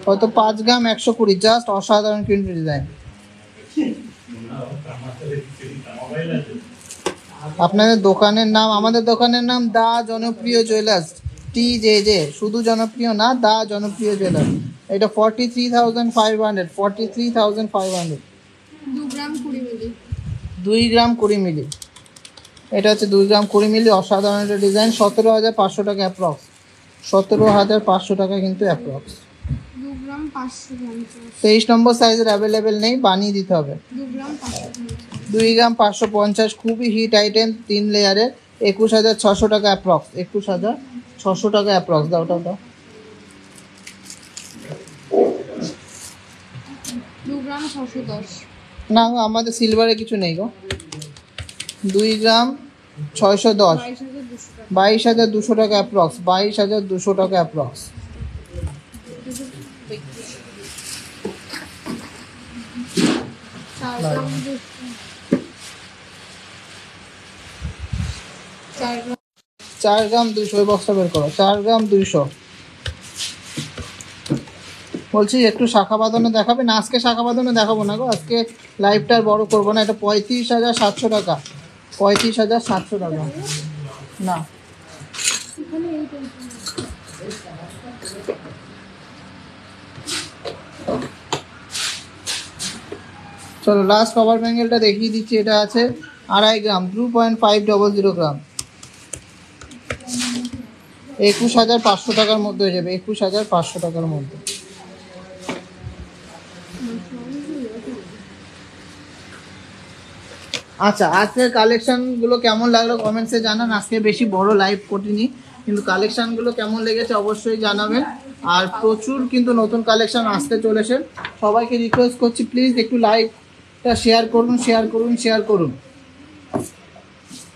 হয়তো 5 গ্রাম 120, জাস্ট অসাধারণ কিন্তু ডিজাইন। আপনাদের দোকানের নাম, আমাদের দোকানের নাম দা জনপ্রিয় জুয়েলার্স, TJJ, শুধু জনপ্রিয় না, দা জনপ্রিয় জুয়েলার্স। এটা 43,500, 43,500। 2 গ্রাম 20 মিলি। 2 গ্রাম 20 মিলি। এটা হচ্ছে 2 গ্রাম 20 মিলি, অসাধারণ একটা ডিজাইন। 17,500 টাকা অ্যাপ্রক্স। 17,500 টাকা কিন্তু অ্যাপ্রক্স। 2 গ্রাম 550। 23 নম্বর সাইজের অ্যাভেলেবেল নেই, বানিয়ে দিতে হবে। 2 গ্রাম 550। 2 গ্রাম 550, খুবই হিট আইটেম, 3 লেয়ারের, 21,600 টাকা অ্যাপ্রক্স। 21,600 টাকা অ্যাপ্রক্স। দাও দাও দাও। 2 গ্রাম 610। না গো, আমাদের সিলভারে কিছু নেই গো। 2 গ্রাম 610, 22,200 22,200 টাকা। টাকা অ্যাপ্রক্স। 22,200 টাকা অ্যাপ্রক্স। 4 গ্রাম 200। 4 গ্রাম 4 গ্রাম 200, ওই বক্সটা বের করো। 4 গ্রাম 200। বলছি একটু শাখা বাঁধানো দেখাবেন? আজকে শাখা বাঁধানো দেখাবো না গো, আজকে লাইভটা আর বড় করবো না। এটা 35,700 টাকা। 35,700 টাকা। না, চলো লাস্ট কভার ব্যাঙ্গেলটা দেখিয়ে দিচ্ছি। এটা আছে 2.5 গ্রাম, 2.500 গ্রাম। 21,500 টাকার মধ্যে হয়ে যাবে। 21,500 টাকার মধ্যে। আচ্ছা, আজকের কালেকশনগুলো কেমন লাগলো কমেন্টসে জানান। আজকে বেশি বড় লাইভ করিনি, কিন্তু কালেকশনগুলো কেমন লেগেছে অবশ্যই জানাবেন। আর প্রচুর কিন্তু নতুন কালেকশন আসতে চলেছে। সবাইকে রিকোয়েস্ট করছি প্লিজ একটু লাইভটা শেয়ার করুন, শেয়ার করুন, শেয়ার করুন।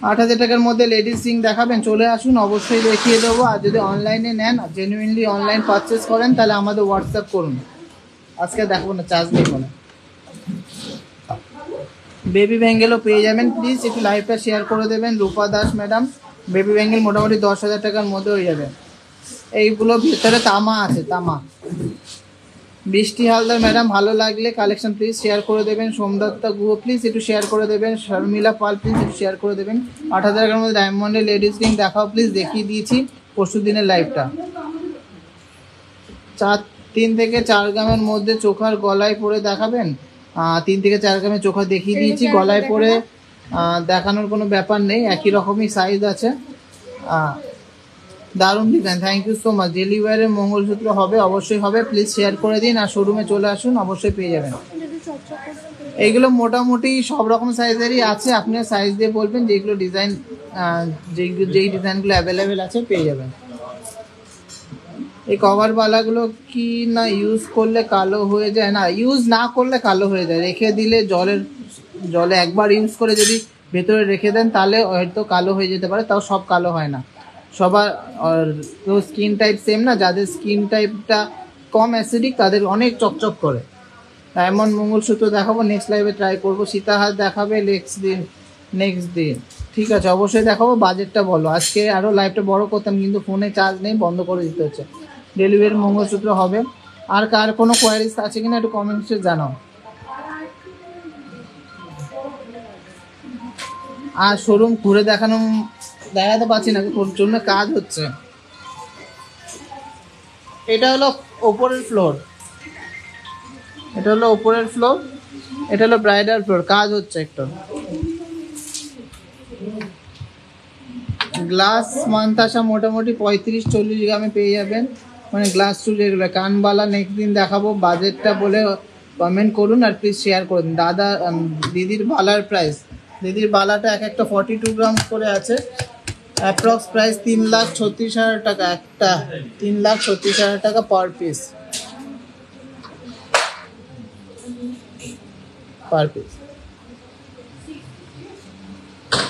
8,000 টাকার মধ্যে লেডিস রিং দেখাবেন, চলে আসুন, অবশ্যই দেখিয়ে দেবো। আর যদি অনলাইনে নেন, জেনুইনলি অনলাইন পারচেস করেন, তাহলে আমাদের হোয়াটসঅ্যাপ করুন। আজকে দেখাবো না, চার্জ নেই কোনো। বেবি ব্যাঙ্গেলও পেয়ে যাবেন, প্লিজ একটু লাইভটা শেয়ার করে দেবেন। রূপা দাস ম্যাডাম, বেবি ব্যাঙ্গেল মোটামুটি 10,000 টাকার মধ্যে হয়ে যাবে। এইগুলো ভিতরে তামা আছে, তামা। বৃষ্টি হালদার ম্যাডাম, ভালো লাগলে কালেকশন প্লিজ শেয়ার করে দেবেন। সোমদত্তা গুহ প্লিজ একটু শেয়ার করে দেবেন। শর্মিলা পাল প্লিজ একটু শেয়ার করে দেবেন। 8,000 টাকার মধ্যে ডায়মন্ডের লেডিস রিং দেখাও প্লিজ, দেখিয়ে দিয়েছি পরশু দিনের লাইভটা। 3 থেকে 4 গ্রামের মধ্যে চোখার গলায় পরে দেখাবেন। 3 থেকে 4 গ্রামের চোখা দেখিয়ে দিয়েছি, গলায় পরে দেখানোর কোনো ব্যাপার নেই, একই রকমই সাইজ আছে। দারুণ design, thank you so much. ডেলিভারের মঙ্গলসূত্র হবে, অবশ্যই হবে, প্লিজ শেয়ার করে দিন। আর শোরুমে চলে আসুন, অবশ্যই পেয়ে যাবেন। এইগুলো মোটামুটি সব রকম সাইজেরই আছে, আপনার সাইজ দিয়ে বলবেন যেগুলো ডিজাইন, যেই ডিজাইনগুলো অ্যাভেলেবেল আছে পেয়ে যাবেন। এই কভারওয়ালাগুলো কি না ইউজ করলে কালো হয়ে যায়? না, ইউজ না করলে কালো হয়ে যায়। রেখে দিলে জলে একবার ইউজ করে যদি ভেতরে রেখে দেন, তাহলে হয়তো কালো হয়ে যেতে পারে, তাও সব কালো হয় না। সবার স্কিন টাইপ সেম না, যাদের স্কিন টাইপটা কম অ্যাসিডিক তাদের অনেক চকচক করে। ডায়মন্ড মঙ্গলসূত্র দেখাবো, নেক্সট লাইভে ট্রাই করবো। সীতাহার দেখাবে নেক্সট দিন, ঠিক আছে অবশ্যই দেখাবো। বাজেটটা বলো, আজকে আরও লাইভটা বড় করতাম কিন্তু ফোনে চার্জ নেই, বন্ধ করে দিতে হচ্ছে। ডেলিভারি মঙ্গলসূত্র হবে। আর কার কোনো কোয়ারিজ আছে কিনা একটু কমেন্টসে জানাও। আর শোরুম ঘুরে দেখাতে পারছি না, ওর জন্য কাজ হচ্ছে। এটা হলো ওপরের ফ্লোর, এটা হলো ওপরের ফ্লোর, এটা হলো ব্রাইডাল ফ্লোর, কাজ হচ্ছে একটু। গ্লাস মান্তাসা মোটামুটি 35-40 গ্রামে পেয়ে যাবেন, মানে গ্লাস চুল এগুলো। কানবালা নেক্সট দিন দেখাবো। বাজেটটা বলে কমেন্ট করুন আর প্লিজ শেয়ার করুন। দিদির বালার প্রাইস, দিদির বালাটা একটা 42 গ্রাম করে আছে, অ্যাপ্রক্স প্রাইস 3,36,000 টাকা একটা, 3,36,000 টাকা পার পিস,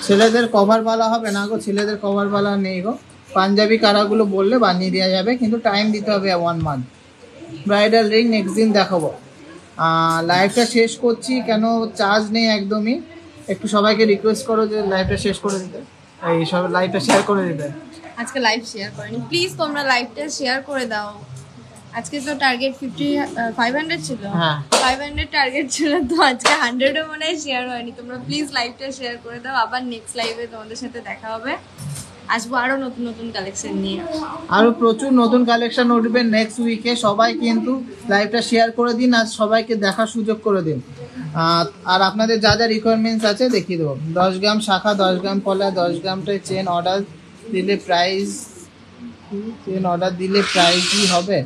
ছেলেদের কভার বালা হবে না গো, ছেলেদের কভার বালা নেই গো। পাঞ্জাবি কারাগুলো বললে বানিয়ে দেওয়া যাবে, কিন্তু টাইম দিতে হবে 1 মান্থ। ব্রাইডাল রিং নেক্সট দিন দেখাবো। লাইভটা শেষ করছি, কেন চার্জ নেই একদমই। একটু সবাইকে রিকোয়েস্ট করো যে লাইভটা শেষ করে দিতে, এই সব লাইভটা শেয়ার করে দিতে। আজকে লাইভ শেয়ার করেনি, প্লিজ তোমরা লাইভটা শেয়ার করে দাও। আজকে তো টার্গেট 500 ছিল, হ্যাঁ 500 টার্গেট ছিল, তো আজকে 100ও মনে হয় শেয়ার হয়নি। তোমরা প্লিজ লাইভটা শেয়ার করে দাও। আবার নেক্সট লাইভে তোমাদের সাথে দেখা হবে, আসবো আরো নতুন নতুন কালেকশন নিয়ে। আরো প্রচুর নতুন কালেকশন উঠবে নেক্সট উইকে। সবাই কিন্তু লাইভটা শেয়ার করে দিন আর সবাইকে দেখার সুযোগ করে দিন। আর আপনাদের যা যা রিকোয়ারমেন্টস আছে দেখিয়ে দেবো। 10 গ্রাম শাখা, 10 গ্রাম পলা, 10 গ্রামটায় চেন অর্ডার দিলে প্রাইস কি হবে?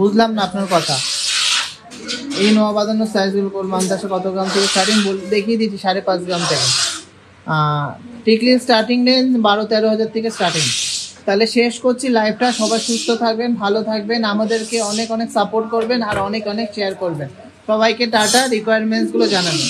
বুঝলাম না আপনার কথা। এই নোয়া বাঁধানো সাইজগুলো মান্তাসে কত গ্রাম থেকে স্টার্টিং দেখিয়ে দিচ্ছি, 5.5 গ্রাম থেকে। টিকলির স্টার্টিং রেঞ্জ 12-13 হাজার থেকে স্টার্টিং। তাহলে শেষ করছি লাইভটা। সবাই সুস্থ থাকবেন, ভালো থাকবেন, আমাদেরকে অনেক অনেক সাপোর্ট করবেন আর অনেক অনেক শেয়ার করবেন। সবাইকে টাটা, রিকোয়ারমেন্টসগুলো জানাবেন।